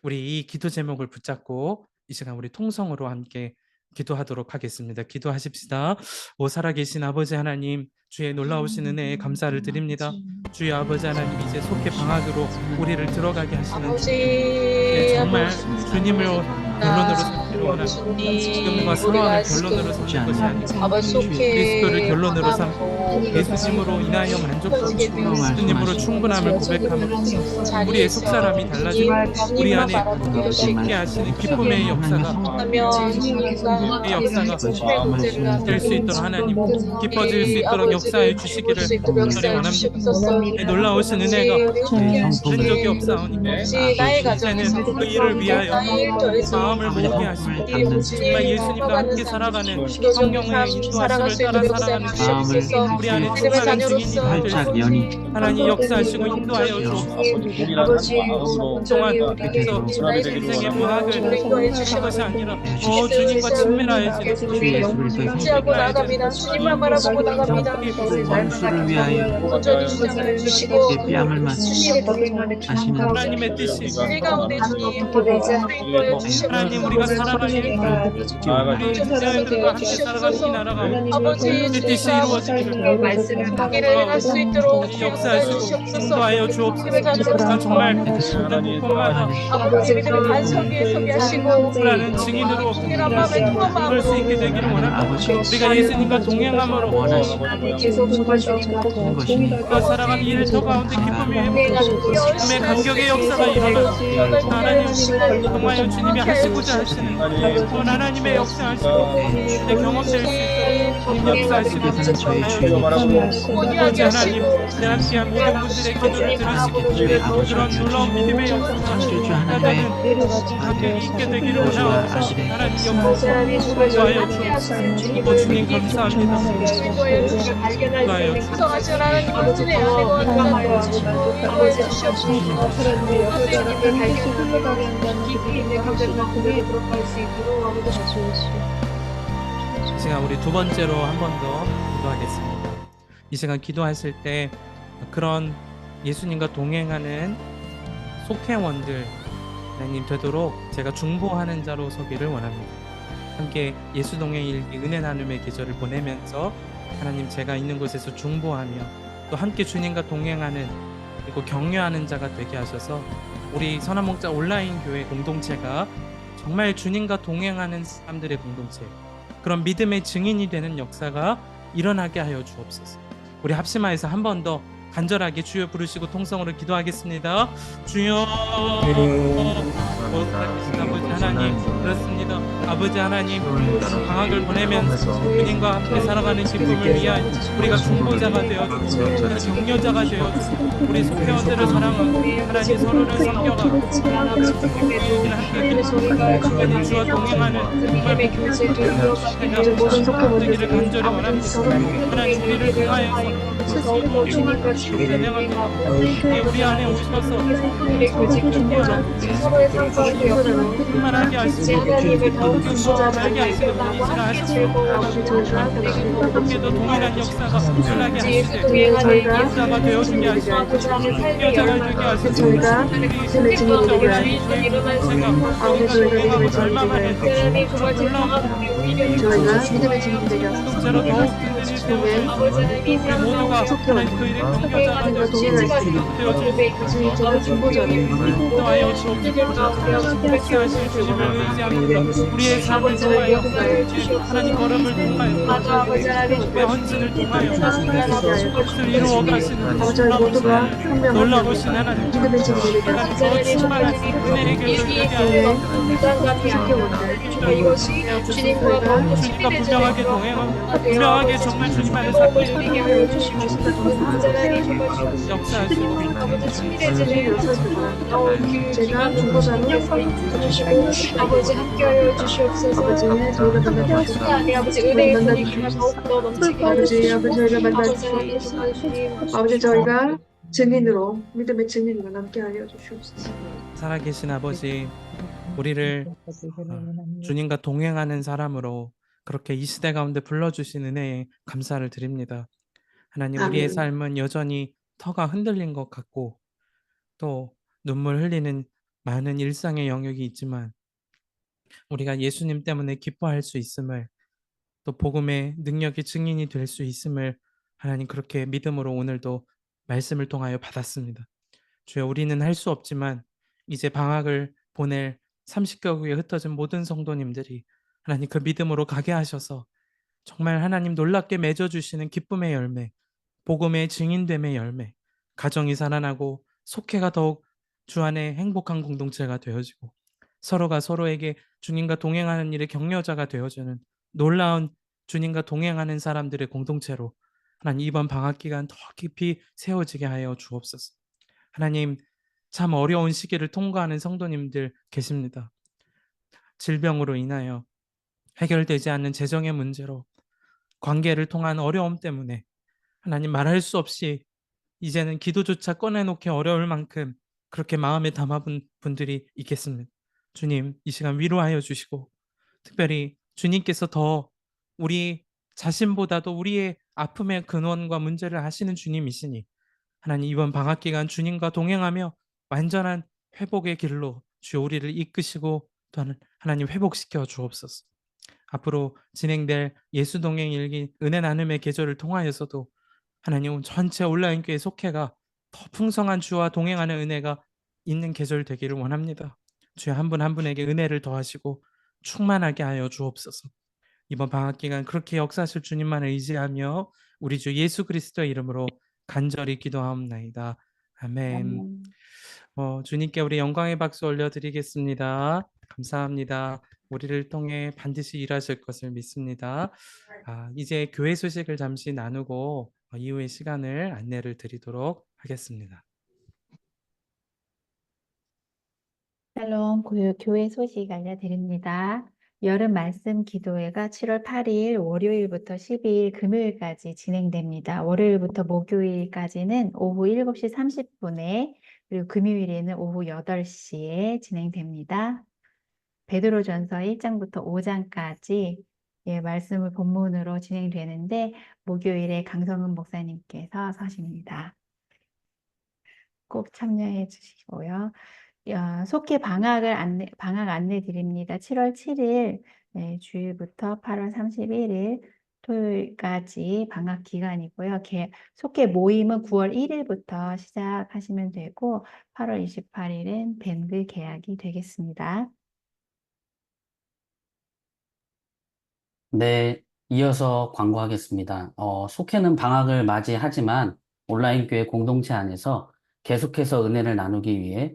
우리 이 기도 제목을 붙잡고 이 시간 우리 통성으로 함께 기도하도록 하겠습니다. 기도하십시다. 오 살아계신 아버지 하나님, 주의 놀라우신 은혜에 감사를 드립니다. 주의 아버지 하나님, 이제 속해 방학으로 우리를 들어가게 하시는 주님, 정말 주님을 결론으로 삼기로 원하는 지금과 상황을 결론으로 삼는 것이 아니고 그리스도를 결론으로 삼고 예수님으로 인하여 만족하고 예수님으로 충분함을 고백함으로 우리의 속사람이 달라지고 우리 안에 함께 하시는 기쁨의 역사가 될 수 있도록 하나님 기뻐질 수 있도록 역사해 주시기를 간절히 원합니다. 놀라우신 은혜가 된 적이 없사오니 이제는 그 일을 위하여 마음을 모으게 하시고 정말 예수님과 함께 살아가는 성령의 인도하심을 따라 살아가는 우리 안에 충만한 증인이 될 수 있도록 하나님 역사하시고 인도하여 주옵소서. 동안 그래서 인생의 방학을 한 것이 아니라 주님과 친밀하여지는 맞이하고 나갑니다. 주님만 바라보고 나갑니다. 원수를 위하여 주시고 내 뺨을 맞으시는 하나님의 뜻이 우리 가운데 주님 인도해 주시옵소서. 하나님 우리가 살아가는 우리 자녀들과 함께 살아가는 이 나라가 아버지 그 뜻이 주님과 이루어지기를 말씀을 하기를 행할 수 있도록 역사하시고 인도하여 주옵소서. 난 정말 하나님 곳곳마다 아버지 믿음의 반석 위에 서게 하시고 라는 증인으로 주님이란 마음에 통한 그럴 수 마음으로 있게 되기를 원합니다. 아버지 우리가 예수님과 동행함으로 원하시는 계속 주님과 것입니다. 우리가 살아가는 이 일터 가운데 기쁨이 행하는 기쁨의 감격의 역사가 일어나 하나님 동하여 주님이 하시고자 하시는 그런 하나님의 역사하시고 내 경험될 수 있도록 역사하시고 저희 주님 아버지 하나님 내 함께한 모든 분들의 기도를 들으시고 그런 놀라운 믿음의 역사가 창조주 하나님의 감격이 있게 되기를 원하옵소서. 하나님 하나님 역사하여 함께하시는 주옵소서. 주님 감사합니다. 주님과의 주님을 발견할 때 구성하신 하나님 아버지의 아내와 만나게 해주시고 아버지 주시옵소서. 아버지 주님을 발견하는 깊이 있는 감정과 고백으로 돌아갈 수 있도록 아버지 주시옵소서. 이 시간 우리 두 번째로 한 번 더 기도하겠습니다. 이 시간 기도하실 때 그런 예수님과 동행하는 속회원들 하나님 되도록 제가 중보하는 자로 서기를 원합니다. 함께 예수 동행 일기 은혜 나눔의 계절을 보내면서 하나님 제가 있는 곳에서 중보하며 또 함께 주님과 동행하는 그리고 격려하는 자가 되게 하셔서 우리 선한목자 온라인 교회 공동체가 정말 주님과 동행하는 사람들의 공동체, 그런 믿음의 증인이 되는 역사가 일어나게 하여 주옵소서. 우리 합심하여서 한 번 더 간절하게 주여 부르시고 통성으로 기도하겠습니다. 주여 아버지 하나님, 그렇습니다. 아버지 하나님, 방학을 보내면서 주님과 함께 살아가는 기쁨을 위한 우리가 중보자가 되어주고 격려자가 되어주고 우리 속회원들을 사랑하고 하나님 서로를 섬겨가고 하나님 주와 동행하는 정말 모든 속회원들을 간절히 원합니다. 하나님 우리를 통하여서 우리 안에 오셔서 서로의 상관을 여기는 충만하게 하시고 하나님을 더욱 충만하게 하시고 함께도 동일한 역사가 일어나게 하시되 역사가 되어주게 하시고 여자가 되게 하시고 저희가 믿음의 증인이 되게 하시고 제가 절망하는 하나님 그걸 증명하고 저희가 믿음의 증인이 되게 하시고 공동체로 더욱 든든히 세워주고 모두가 하나님 그 일의 격려자가 되어주고 저희가 중보자를 인도하여 주옵소서. 역사하실 주님을 의지합니다. 우리의 삶을 통하여 하나님 걸음을 통하여 내 헌신을 통하여 것을 이루어 가시는 저희 모두가 한 놀라우신 하나님, 믿음의 증인이 되게 하시고 더 충만한 은혜의 결정되게 하여 이것이 주님과 더욱 주님과 분명하게 동행하고 분명하게 정말 주님 안에 살고 있는 역사하시고 제가 중보자로 아버지 함께하여 주시옵소서. 아버지의 저희가 만나주시옵소서. 아버지 은혜의 분위기가 더욱더 넘치게 아버지 저희가 만나주시옵소서. 아버지 저희가 증인으로 믿음의 증인으로 남게 하여 주시옵소서. 살아계신 아버지, 우리를 주님과 동행하는 사람으로 그렇게 이 시대 가운데 불러주신 은혜에 감사를 드립니다. 하나님, 우리의 아멘. 삶은 여전히 터가 흔들린 것 같고 또 눈물 흘리는 많은 일상의 영역이 있지만 우리가 예수님 때문에 기뻐할 수 있음을, 또 복음의 능력의 증인이 될 수 있음을 하나님 그렇게 믿음으로 오늘도 말씀을 통하여 받았습니다. 주여, 우리는 할 수 없지만 이제 방학을 보낼 30개국에 흩어진 모든 성도님들이 하나님 그 믿음으로 가게 하셔서 정말 하나님 놀랍게 맺어주시는 기쁨의 열매, 복음의 증인됨의 열매, 가정이 살아나고 속회가 더욱 주 안에 행복한 공동체가 되어지고 서로가 서로에게 주님과 동행하는 일의 격려자가 되어주는 놀라운 주님과 동행하는 사람들의 공동체로 하나님 이번 방학 기간 더 깊이 세워지게 하여 주옵소서. 하나님, 참 어려운 시기를 통과하는 성도님들 계십니다. 질병으로 인하여 해결되지 않는 재정의 문제로, 관계를 통한 어려움 때문에 하나님 말할 수 없이 이제는 기도조차 꺼내놓기 어려울 만큼 그렇게 마음에 담아본 분들이 있겠습니다. 주님, 이 시간 위로하여 주시고 특별히 주님께서 더 우리 자신보다도 우리의 아픔의 근원과 문제를 아시는 주님이시니 하나님 이번 방학 기간 주님과 동행하며 완전한 회복의 길로 주여 우리를 이끄시고 또한 하나님 회복시켜 주옵소서. 앞으로 진행될 예수동행 일기 은혜 나눔의 계절을 통하여서도 하나님 전체 온라인 교회 속회가 더 풍성한 주와 동행하는 은혜가 있는 계절 되기를 원합니다. 주여 한 분 한 분에게 은혜를 더하시고 충만하게 하여 주옵소서. 이번 방학 기간 그렇게 역사하실 주님만을 의지하며 우리 주 예수 그리스도의 이름으로 간절히 기도하옵나이다. 아멘. 주님께 우리 영광의 박수 올려드리겠습니다. 감사합니다. 우리를 통해 반드시 일하실 것을 믿습니다. 이제 교회 소식을 잠시 나누고 이후의 시간을 안내를 드리도록 하겠습니다. 샬롬, 교회 소식 알려드립니다. 여름 말씀 기도회가 7월 8일 월요일부터 12일 금요일까지 진행됩니다. 월요일부터 목요일까지는 오후 7시 30분에 그리고 금요일에는 오후 8시에 진행됩니다. 베드로전서 1장부터 5장까지 말씀을 본문으로 진행되는데 목요일에 강성은 목사님께서 서십니다. 꼭 참여해 주시고요. 속회 방학 안내 드립니다. 7월 7일 주일부터 8월 31일 토요일까지 방학 기간이고요. 속회 모임은 9월 1일부터 시작하시면 되고 8월 28일은 밴드 개학이 되겠습니다. 네, 이어서 광고하겠습니다. 속회는 방학을 맞이하지만 온라인 교회 공동체 안에서 계속해서 은혜를 나누기 위해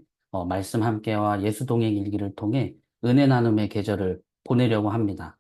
말씀 함께와 예수동행 일기를 통해 은혜 나눔의 계절을 보내려고 합니다.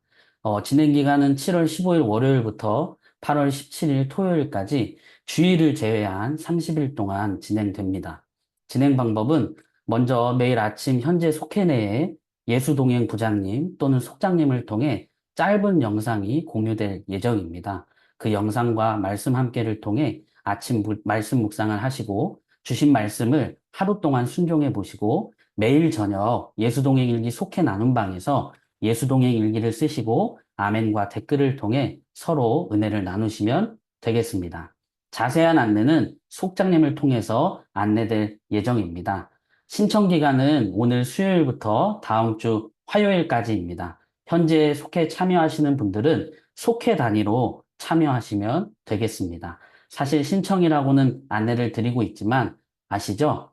진행 기간은 7월 15일 월요일부터 8월 17일 토요일까지 주일을 제외한 30일 동안 진행됩니다. 진행 방법은 먼저 매일 아침 현재 속회 내에 예수동행 부장님 또는 속장님을 통해 짧은 영상이 공유될 예정입니다. 그 영상과 말씀 함께를 통해 아침 말씀 묵상을 하시고 주신 말씀을 하루 동안 순종해 보시고 매일 저녁 예수동행 일기 속해 나눔 방에서 예수동행 일기를 쓰시고 아멘과 댓글을 통해 서로 은혜를 나누시면 되겠습니다. 자세한 안내는 속장님을 통해서 안내될 예정입니다. 신청 기간은 오늘 수요일부터 다음 주 화요일까지입니다. 현재 속회 참여하시는 분들은 속회 단위로 참여하시면 되겠습니다. 사실 신청이라고는 안내를 드리고 있지만 아시죠?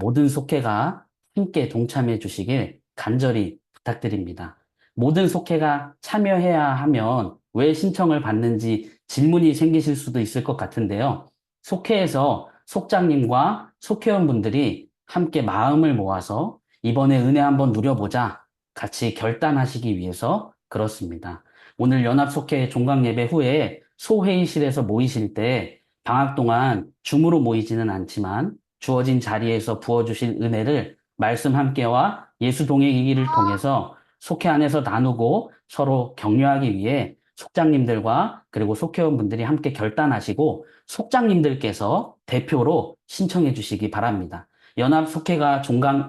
모든 속회가 함께 동참해 주시길 간절히 부탁드립니다. 모든 속회가 참여해야 하면 왜 신청을 받는지 질문이 생기실 수도 있을 것 같은데요. 속회에서 속장님과 속회원분들이 함께 마음을 모아서 이번에 은혜 한번 누려보자 같이 결단하시기 위해서 그렇습니다. 오늘 연합속회 종강예배 후에 소회의실에서 모이실 때 방학 동안 줌으로 모이지는 않지만 주어진 자리에서 부어주실 은혜를 말씀 함께와 예수 동행 이기를 통해서 속회 안에서 나누고 서로 격려하기 위해 속장님들과 그리고 속회원분들이 함께 결단하시고 속장님들께서 대표로 신청해 주시기 바랍니다. 연합 속회가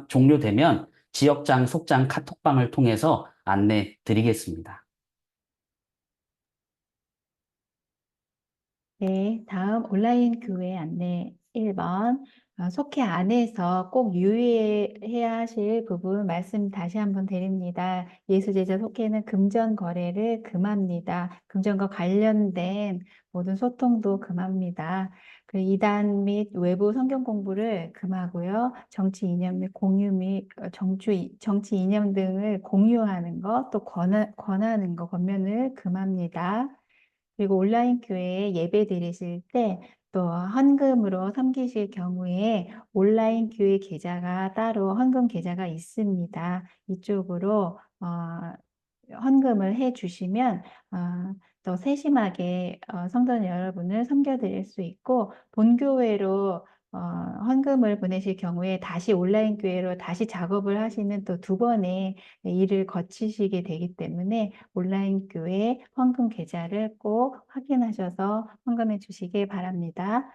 종료되면 지역장, 속장, 카톡방을 통해서 안내 드리겠습니다. 네, 다음 온라인 교회 안내 1번. 속회 안에서 꼭 유의해야 하실 부분 말씀 다시 한번 드립니다. 예수제자 속회는 금전 거래를 금합니다. 금전과 관련된 모든 소통도 금합니다. 그리고 이단 및 외부 성경 공부를 금하고요. 정치 이념 및 공유 및 정치 이념 등을 공유하는 것, 또 권하는 것, 권면을 금합니다. 그리고 온라인 교회에 예배 드리실 때 또 헌금으로 섬기실 경우에 온라인 교회 계좌가 따로 헌금 계좌가 있습니다. 이쪽으로 헌금을 해 주시면 더 세심하게 성도 여러분을 섬겨드릴 수 있고 본교회로 헌금을 보내실 경우에 다시 온라인 교회로 다시 작업을 하시는 또 두 번의 일을 거치시게 되기 때문에 온라인 교회 헌금 계좌를 꼭 확인하셔서 헌금해 주시기 바랍니다.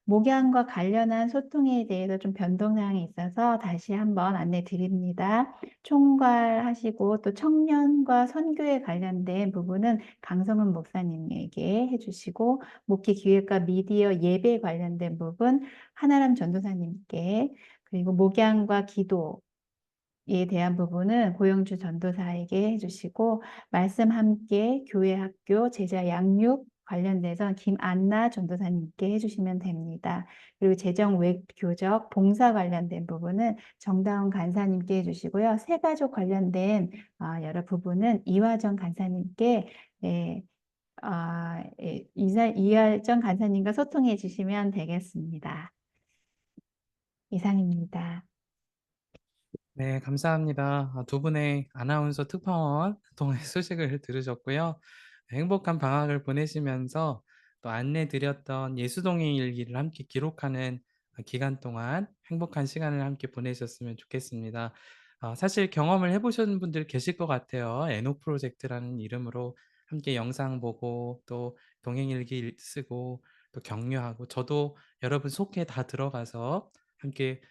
목양과 관련한 소통에 대해서 좀 변동사항이 있어서 다시 한번 안내 드립니다. 총괄하시고 또 청년과 선교에 관련된 부분은 강성은 목사님에게 해주시고 목회 기획과 미디어 예배 관련된 부분 하나람 전도사님께 그리고 목양과 기도 대한 부분은 고영주 전도사에게 해주시고 말씀 함께 교회 학교 제자 양육 관련돼서 김안나 전도사님께 해주시면 됩니다. 그리고 재정 외교적 봉사 관련된 부분은 정다운 간사님께 해주시고요. 새가족 관련된 여러 부분은 이화정 간사님께 이화정 간사님과 소통해 주시면 되겠습니다. 이상입니다. 네, 감사합니다. 두 분의 아나운서 특파원 동의 소식을 들으셨고요. 행복한 방학을 보내시면서 또 안내드렸던 예수동행 일기를 함께 기록하는 기간 동안 행복한 시간을 함께 보내셨으면 좋겠습니다. 사실 경험을 해보신 분들 계실 것 같아요. 에노 프로젝트라는 이름으로 함께 영상 보고 또 동행일기 쓰고 또 격려하고 저도 여러분 속해 다 들어가서 함께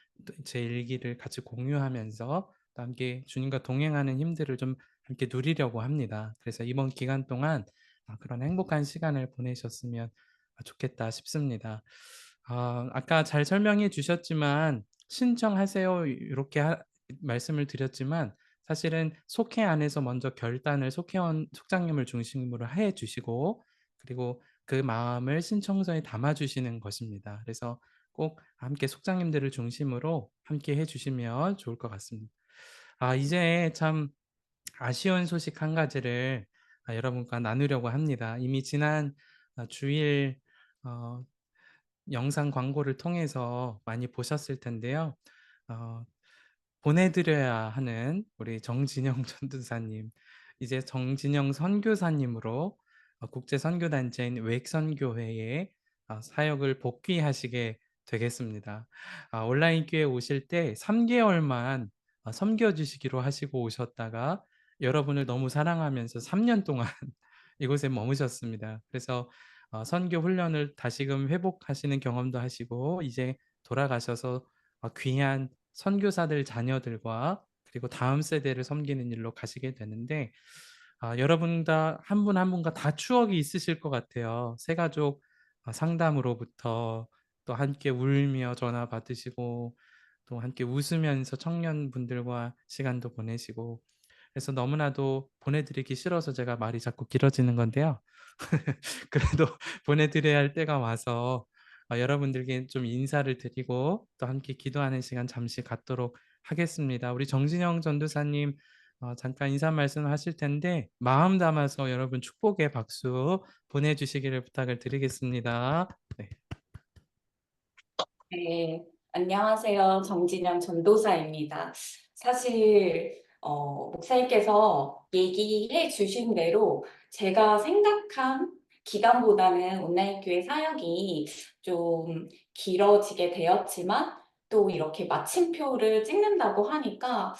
제 일기를 같이 공유하면서 또 함께 주님과 동행하는 힘들을 좀 함께 누리려고 합니다. 그래서 이번 기간 동안 그런 행복한 시간을 보내셨으면 좋겠다 싶습니다. 아까 잘 설명해 주셨지만 신청하세요 이렇게 말씀을 드렸지만 사실은 속회 안에서 먼저 결단을 속회원 속장님을 중심으로 해 주시고 그리고 그 마음을 신청서에 담아 주시는 것입니다. 그래서 꼭 함께 속장님들을 중심으로 함께 해주시면 좋을 것 같습니다. 이제 참 아쉬운 소식 한 가지를 여러분과 나누려고 합니다. 이미 지난 주일 어, 영상 광고를 통해서 많이 보셨을 텐데요. 어, 보내드려야 하는 우리 정진영 전도사님, 이제 정진영 선교사님으로 국제 선교단체인 웩선교회에 사역을 복귀하시게 되겠습니다. 온라인 교회 오실 때 3개월만 섬겨주시기로 하시고 오셨다가 여러분을 너무 사랑하면서 3년 동안 이곳에 머무셨습니다. 그래서 선교 훈련을 다시금 회복하시는 경험도 하시고 이제 돌아가셔서 귀한 선교사들 자녀들과 그리고 다음 세대를 섬기는 일로 가시게 되는데 여러분 다 한 분 한 분과 다 추억이 있으실 것 같아요. 새가족 상담으로부터 또 함께 울며 전화 받으시고 또 함께 웃으면서 청년분들과 시간도 보내시고 그래서 너무나도 보내드리기 싫어서 제가 말이 자꾸 길어지는 건데요. 그래도 보내드려야 할 때가 와서 여러분들께 좀 인사를 드리고 또 함께 기도하는 시간 잠시 갖도록 하겠습니다. 우리 정진영 전도사님 잠깐 인사 말씀 하실 텐데 마음 담아서 여러분 축복의 박수 보내주시기를 부탁을 드리겠습니다. 네. 네, 안녕하세요. 정진영 전도사입니다. 사실 목사님께서 얘기해 주신 대로 제가 생각한 기간보다는 온라인 교회 사역이 좀 길어지게 되었지만 또 이렇게 마침표를 찍는다고 하니까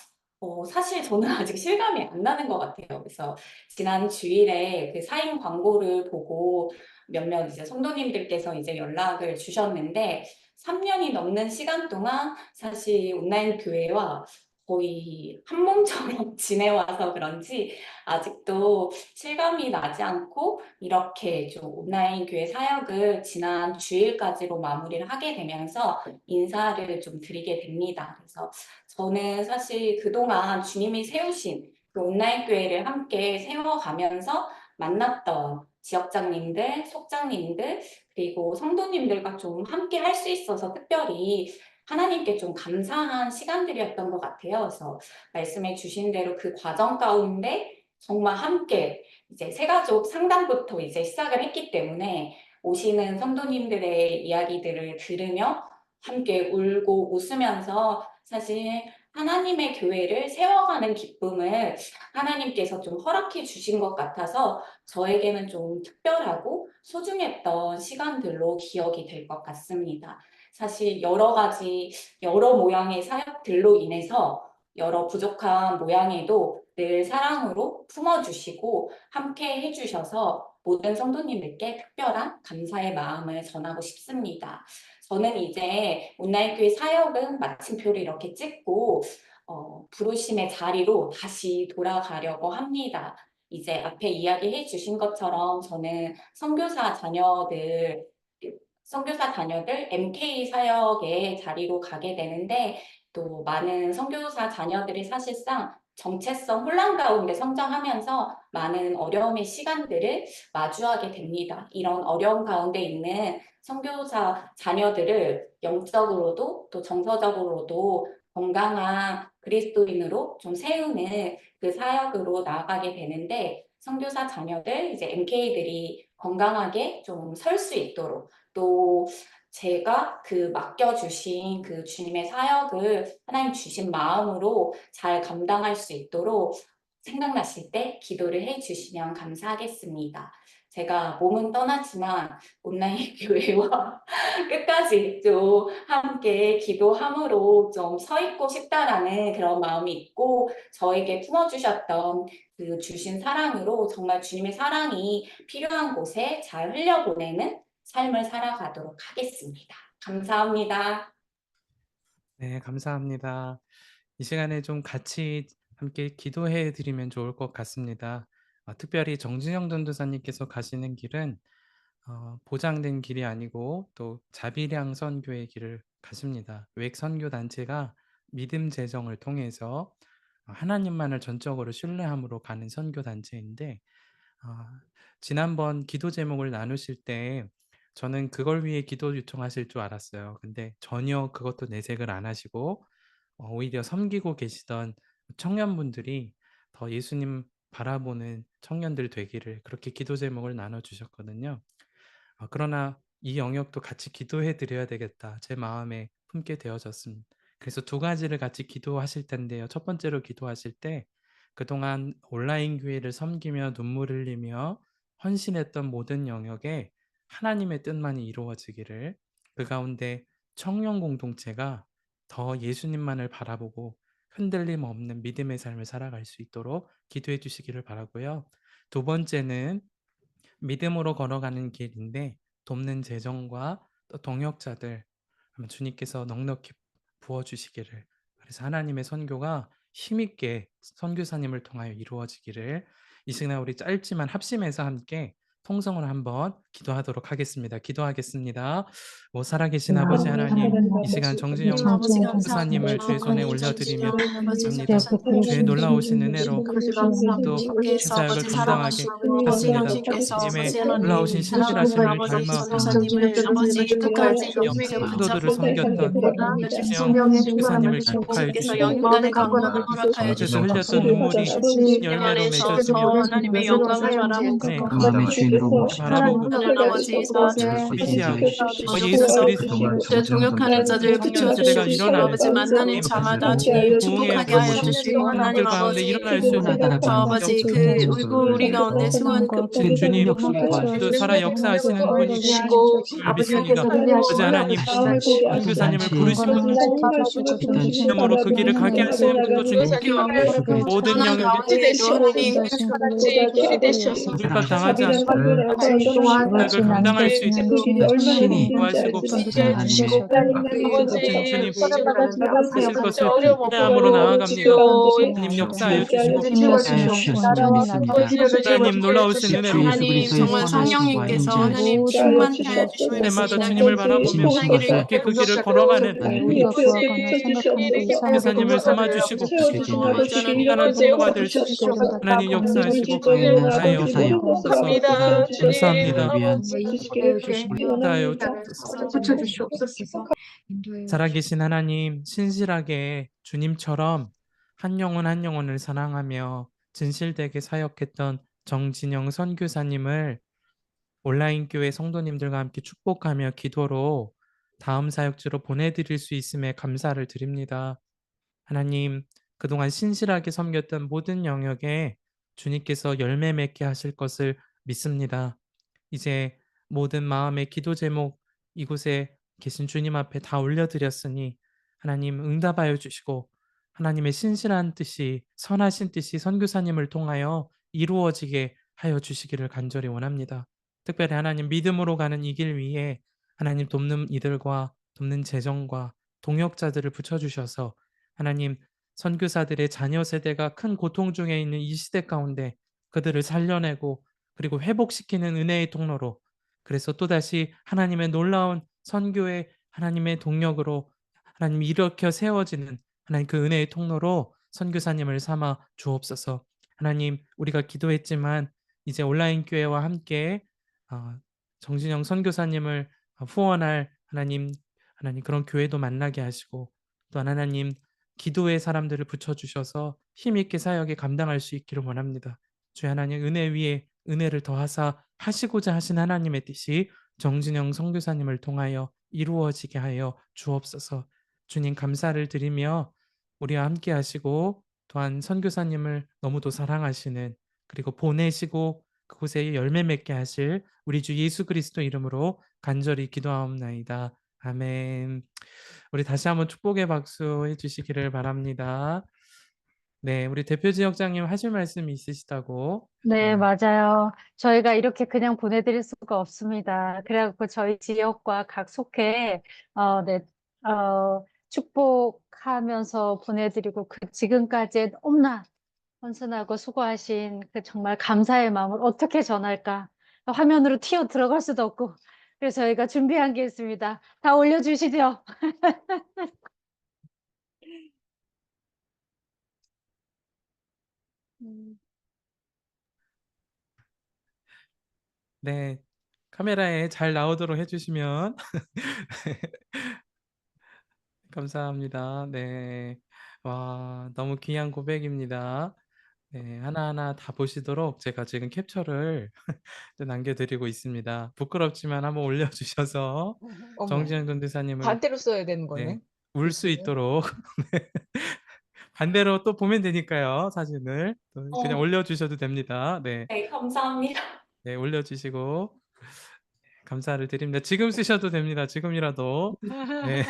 사실 저는 아직 실감이 안 나는 것 같아요. 그래서 지난 주일에 그 사인 광고를 보고 몇몇 이제 성도님들께서 이제 연락을 주셨는데 3년이 넘는 시간 동안 사실 온라인 교회와 거의 한 몸처럼 지내와서 그런지 아직도 실감이 나지 않고 이렇게 좀 온라인 교회 사역을 지난 주일까지로 마무리를 하게 되면서 인사를 좀 드리게 됩니다. 그래서 저는 사실 그동안 주님이 세우신 그 온라인 교회를 함께 세워가면서 만났던 지역장님들, 속장님들, 그리고 성도님들과 좀 함께 할 수 있어서 특별히 하나님께 좀 감사한 시간들이었던 것 같아요. 그래서 말씀해 주신 대로 그 과정 가운데 정말 함께 이제 새가족 상담부터 이제 시작을 했기 때문에 오시는 성도님들의 이야기들을 들으며 함께 울고 웃으면서 사실 하나님의 교회를 세워가는 기쁨을 하나님께서 좀 허락해 주신 것 같아서 저에게는 좀 특별하고 소중했던 시간들로 기억이 될 것 같습니다. 사실 여러 가지, 여러 모양의 사역들로 인해서 여러 부족한 모양에도 늘 사랑으로 품어주시고 함께 해주셔서 모든 성도님들께 특별한 감사의 마음을 전하고 싶습니다. 저는 이제 온라인 교회 사역은 마침표를 이렇게 찍고 부르심의 자리로 다시 돌아가려고 합니다. 이제 앞에 이야기해 주신 것처럼 저는 선교사 자녀들 MK 사역의 자리로 가게 되는데 또 많은 선교사 자녀들이 사실상 정체성 혼란 가운데 성장하면서 많은 어려움의 시간들을 마주하게 됩니다. 이런 어려움 가운데 있는 선교사 자녀들을 영적으로도 또 정서적으로도 건강한 그리스도인으로 좀 세우는 그 사역으로 나아가게 되는데, 선교사 자녀들, 이제 MK들이 건강하게 좀 설 수 있도록, 또 제가 그 맡겨주신 그 주님의 사역을 하나님 주신 마음으로 잘 감당할 수 있도록 생각나실 때 기도를 해주시면 감사하겠습니다. 제가 몸은 떠나지만 온라인 교회와 끝까지 좀 함께 기도함으로 좀 서 있고 싶다라는 그런 마음이 있고, 저에게 품어주셨던 그 주신 사랑으로 정말 주님의 사랑이 필요한 곳에 잘 흘려보내는 삶을 살아가도록 하겠습니다. 감사합니다. 네, 감사합니다. 이 시간에 좀 같이 함께 기도해 드리면 좋을 것 같습니다. 특별히 정진영 전도사님께서 가시는 길은 보장된 길이 아니고 또 자비량 선교의 길을 가십니다. 외국 선교 단체가 믿음 재정을 통해서 하나님만을 전적으로 신뢰함으로 가는 선교 단체인데, 지난번 기도 제목을 나누실 때 저는 그걸 위해 기도 요청하실 줄 알았어요. 근데 전혀 그것도 내색을 안 하시고 오히려 섬기고 계시던 청년분들이 더 예수님 바라보는 청년들 되기를 그렇게 기도 제목을 나눠주셨거든요. 그러나 이 영역도 같이 기도해 드려야 되겠다, 제 마음에 품게 되어졌습니다. 그래서 두 가지를 같이 기도하실 텐데요. 첫 번째로 기도하실 때 그동안 온라인 교회를 섬기며 눈물 흘리며 헌신했던 모든 영역에 하나님의 뜻만이 이루어지기를, 그 가운데 청년 공동체가 더 예수님만을 바라보고 흔들림 없는 믿음의 삶을 살아갈 수 있도록 기도해 주시기를 바라고요. 두 번째는 믿음으로 걸어가는 길인데 돕는 재정과 또 동역자들 주님께서 넉넉히 부어주시기를, 그래서 하나님의 선교가 힘있게 선교사님을 통하여 이루어지기를, 이 시간 우리 짧지만 합심해서 함께 통성으로 한번 기도하도록 하겠습니다. 기도하겠습니다. 살아계신 아버지 하나님, 이 시간 정진영 아버지 목사님을 감사합니다. 주의 손에 올려드리며 아버지 합니다. 주의 놀라우신 은혜로 아버지 또 감사합니다. 사역을 아버지 감당하게 사랑하시고 하십니다. 선생님께서 주님의 아버지 하나님 놀라우신 신실하심을 사랑하는 아버지 닮아 전도사님을 아버지 끝까지 영광에 성도들을 붙잡고 섬겼던 주시고 정진영 목사님을 기억하여 아버지께서 주시고, 영육간의 건강을 허락하여 그래서 주시고 흘렸던 눈물이 주님 열매로 안에서 더 맺어지며 하나님의 영광을 바라보고 네, 그 마음의 주인으로 모시고 바라보고 하나님 아버지 위시하고 예수 주시옵소서. 그리스도 그때 동역하는 자들을 청년 세대가 붙여주시고 일어나는 아버지 만나는 주님, 자마다 주님 부흥의 축복하게 하여 주시고 하나님 분들 가운데 아버지 일어날 수 있는 저 아버지 그 울고 우리 가운데 승원 신 주님, 또 살아 역사하시는 분이시고 믿습니다. 아버지 하나님, 선교사님을 부르신 분도 이름으로 그 길을 가게 하시는 분도 주님께 모든 전원 영역에 가운데 또 하나님 불박 당하지 않고 사역을 그것이 감당할 수 남겨지는 있도록 신이 도와시고 주시옵소서. 주님 하실 것을 기대함으로 나아갑니다. 하나님 역사하여 주시고 하나님 놀라우신 은혜로 하나님 정말 성령님께서 하나님 충만케 하여 주시면 때마다 주님을 바라보며 함께 그 길을 걸어가는 우리가 구하거나 생각하는 그 이상의 선교사님을 삼아주시고 하나님 통로가 될 수 있도록 하나님 역사하시고 하여 주옵소서. 감사합니다. 감사하여 주옵소서. 살아계신 하나님, 신실하게 주님처럼 한 영혼 한 영혼을 사랑하며 진실되게 사역했던 정진영 선교사님을 온라인 교회 성도님들과 함께 축복하며 기도로 다음 사역지로 보내드릴 수 있음에 감사를 드립니다. 하나님, 그동안 신실하게 섬겼던 모든 영역에 주님께서 열매 맺게 하실 것을 믿습니다. 이제 모든 마음의 기도 제목 이곳에 계신 주님 앞에 다 올려드렸으니 하나님 응답하여 주시고 하나님의 신실한 뜻이, 선하신 뜻이 선교사님을 통하여 이루어지게 하여 주시기를 간절히 원합니다. 특별히 하나님 믿음으로 가는 이 길 위에 하나님 돕는 이들과 돕는 재정과 동역자들을 붙여주셔서 하나님 선교사들의 자녀 세대가 큰 고통 중에 있는 이 시대 가운데 그들을 살려내고 그리고 회복시키는 은혜의 통로로, 그래서 또다시 하나님의 놀라운 선교의 하나님의 동력으로 하나님 일으켜 세워지는 하나님 그 은혜의 통로로 선교사님을 삼아 주옵소서. 하나님 우리가 기도했지만 이제 온라인 교회와 함께 어, 정진영 선교사님을 후원할 하나님 그런 교회도 만나게 하시고 또 하나님 기도의 사람들을 붙여주셔서 힘있게 사역에 감당할 수 있기를 원합니다. 주 하나님 은혜 위에 은혜를 더하사 하시고자 하신 하나님의 뜻이 정진영 선교사님을 통하여 이루어지게 하여 주옵소서. 주님 감사를 드리며 우리와 함께 하시고 또한 선교사님을 너무도 사랑하시는 그리고 보내시고 그곳에 열매 맺게 하실 우리 주 예수 그리스도 이름으로 간절히 기도하옵나이다. 아멘. 우리 다시 한번 축복의 박수 해주시기를 바랍니다. 네, 우리 대표 지역장님 하실 말씀이 있으시다고. 네, 네, 맞아요. 저희가 이렇게 그냥 보내드릴 수가 없습니다. 그래갖고 저희 지역과 각 속해, 네, 축복하면서 보내드리고, 그 지금까지 너무나 헌신하고 수고하신 그 정말 감사의 마음을 어떻게 전할까? 화면으로 튀어 들어갈 수도 없고, 그래서 저희가 준비한 게 있습니다. 다 올려주시죠. 음. 네, 카메라에 잘 나오도록 해주시면 감사합니다. 네, 와, 너무 귀한 고백입니다. 네, 하나하나 다 보시도록 제가 지금 캡처를 또 남겨드리고 있습니다. 부끄럽지만 한번 올려주셔서 어머, 정지영 전도사님을 반대로 써야 되는 네, 거네. 울 수 글씨를. 있도록 네, 반대로 또 보면 되니까요. 사진을 또 그냥 어, 올려주셔도 됩니다. 네, 네, 감사합니다. 네, 올려주시고 감사를 드립니다. 지금 쓰셔도 됩니다. 지금이라도 네,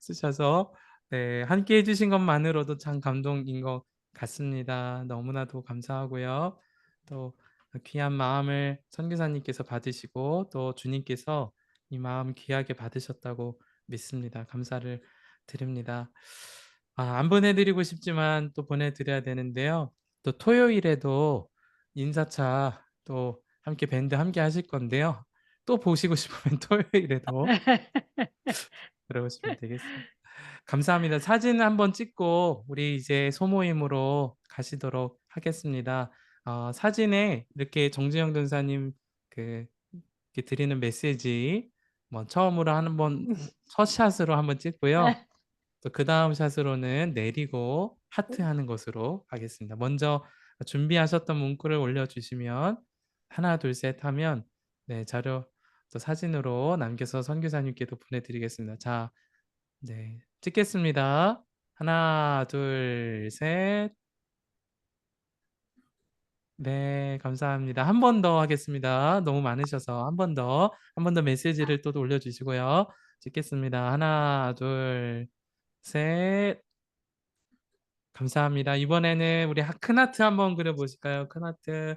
쓰셔서 네, 함께 해주신 것만으로도 참 감동인 것 같습니다. 너무나도 감사하고요. 또 귀한 마음을 선교사님께서 받으시고 또 주님께서 이 마음 귀하게 받으셨다고 믿습니다. 감사를 드립니다. 안 보내드리고 싶지만 또 보내드려야 되는데요. 또 토요일에도 인사차 또 함께 밴드 함께 하실 건데요. 또 보시고 싶으면 토요일에도 들어오시면 되겠습니다. 감사합니다. 사진 한번 찍고 우리 이제 소모임으로 가시도록 하겠습니다. 사진에 이렇게 정지영 전사님 그 이렇게 드리는 메시지 뭐 처음으로 한번 첫 샷으로 한번 찍고요. 또 그 다음 샷으로는 내리고 하트 하는 것으로 하겠습니다. 먼저 준비하셨던 문구를 올려주시면 하나 둘 셋 하면 네, 자료 또 사진으로 남겨서 선교사님께도 보내드리겠습니다. 자, 네, 찍겠습니다. 하나 둘 셋. 네, 감사합니다. 한 번 더 하겠습니다. 너무 많으셔서 한 번 더 메시지를 또 올려주시고요. 찍겠습니다. 하나 둘 셋. 감사합니다. 이번에는 우리 큰 하트 한번 그려보실까요? 큰 하트.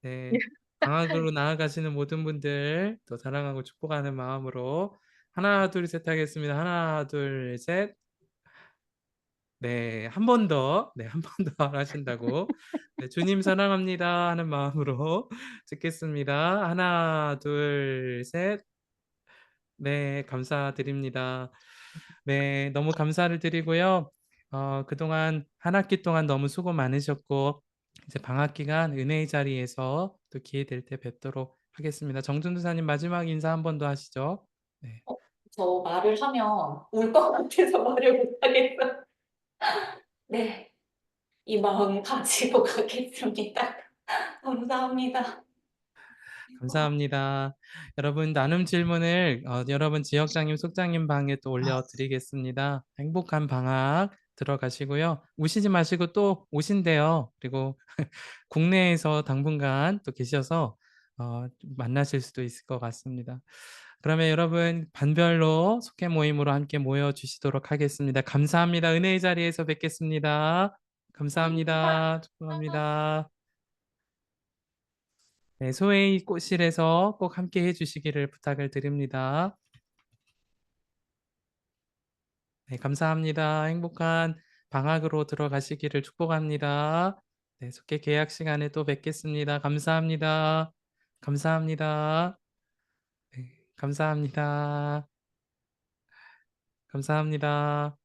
네. 방학으로 나아가시는 모든 분들 또 사랑하고 축복하는 마음으로 하나, 둘, 셋 하겠습니다. 하나, 둘, 셋. 네. 한 번 더. 네. 한 번 더 하신다고. 네. 주님 사랑합니다 하는 마음으로 찍겠습니다. 하나, 둘, 셋. 네. 감사드립니다. 네. 너무 감사를 드리고요. 그동안 한 학기 동안 너무 수고 많으셨고 이제 방학 기간 은혜의 자리에서 또 기회 될 때 뵙도록 하겠습니다. 정준두사님 마지막 인사 한 번 더 하시죠. 네. 저 말을 하면 울 것 같아서 말을 못하겠어요. 네, 이 마음 가지고 가겠습니다. 감사합니다. 감사합니다. 여러분 나눔 질문을 여러분 지역장님, 속장님 방에 또 올려드리겠습니다. 행복한 방학 들어가시고요. 우시지 마시고 또 오신대요. 그리고 국내에서 당분간 또 계셔서 만나실 수도 있을 것 같습니다. 그러면 여러분 반별로 속회 모임으로 함께 모여 주시도록 하겠습니다. 감사합니다. 은혜의 자리에서 뵙겠습니다. 감사합니다. 축복합니다. 네, 소회의 꽃실에서 꼭 함께 해주시기를 부탁을 드립니다. 네, 감사합니다. 행복한 방학으로 들어가시기를 축복합니다. 네, 속회 계약 시간에 또 뵙겠습니다. 감사합니다. 감사합니다. 네, 감사합니다. 감사합니다.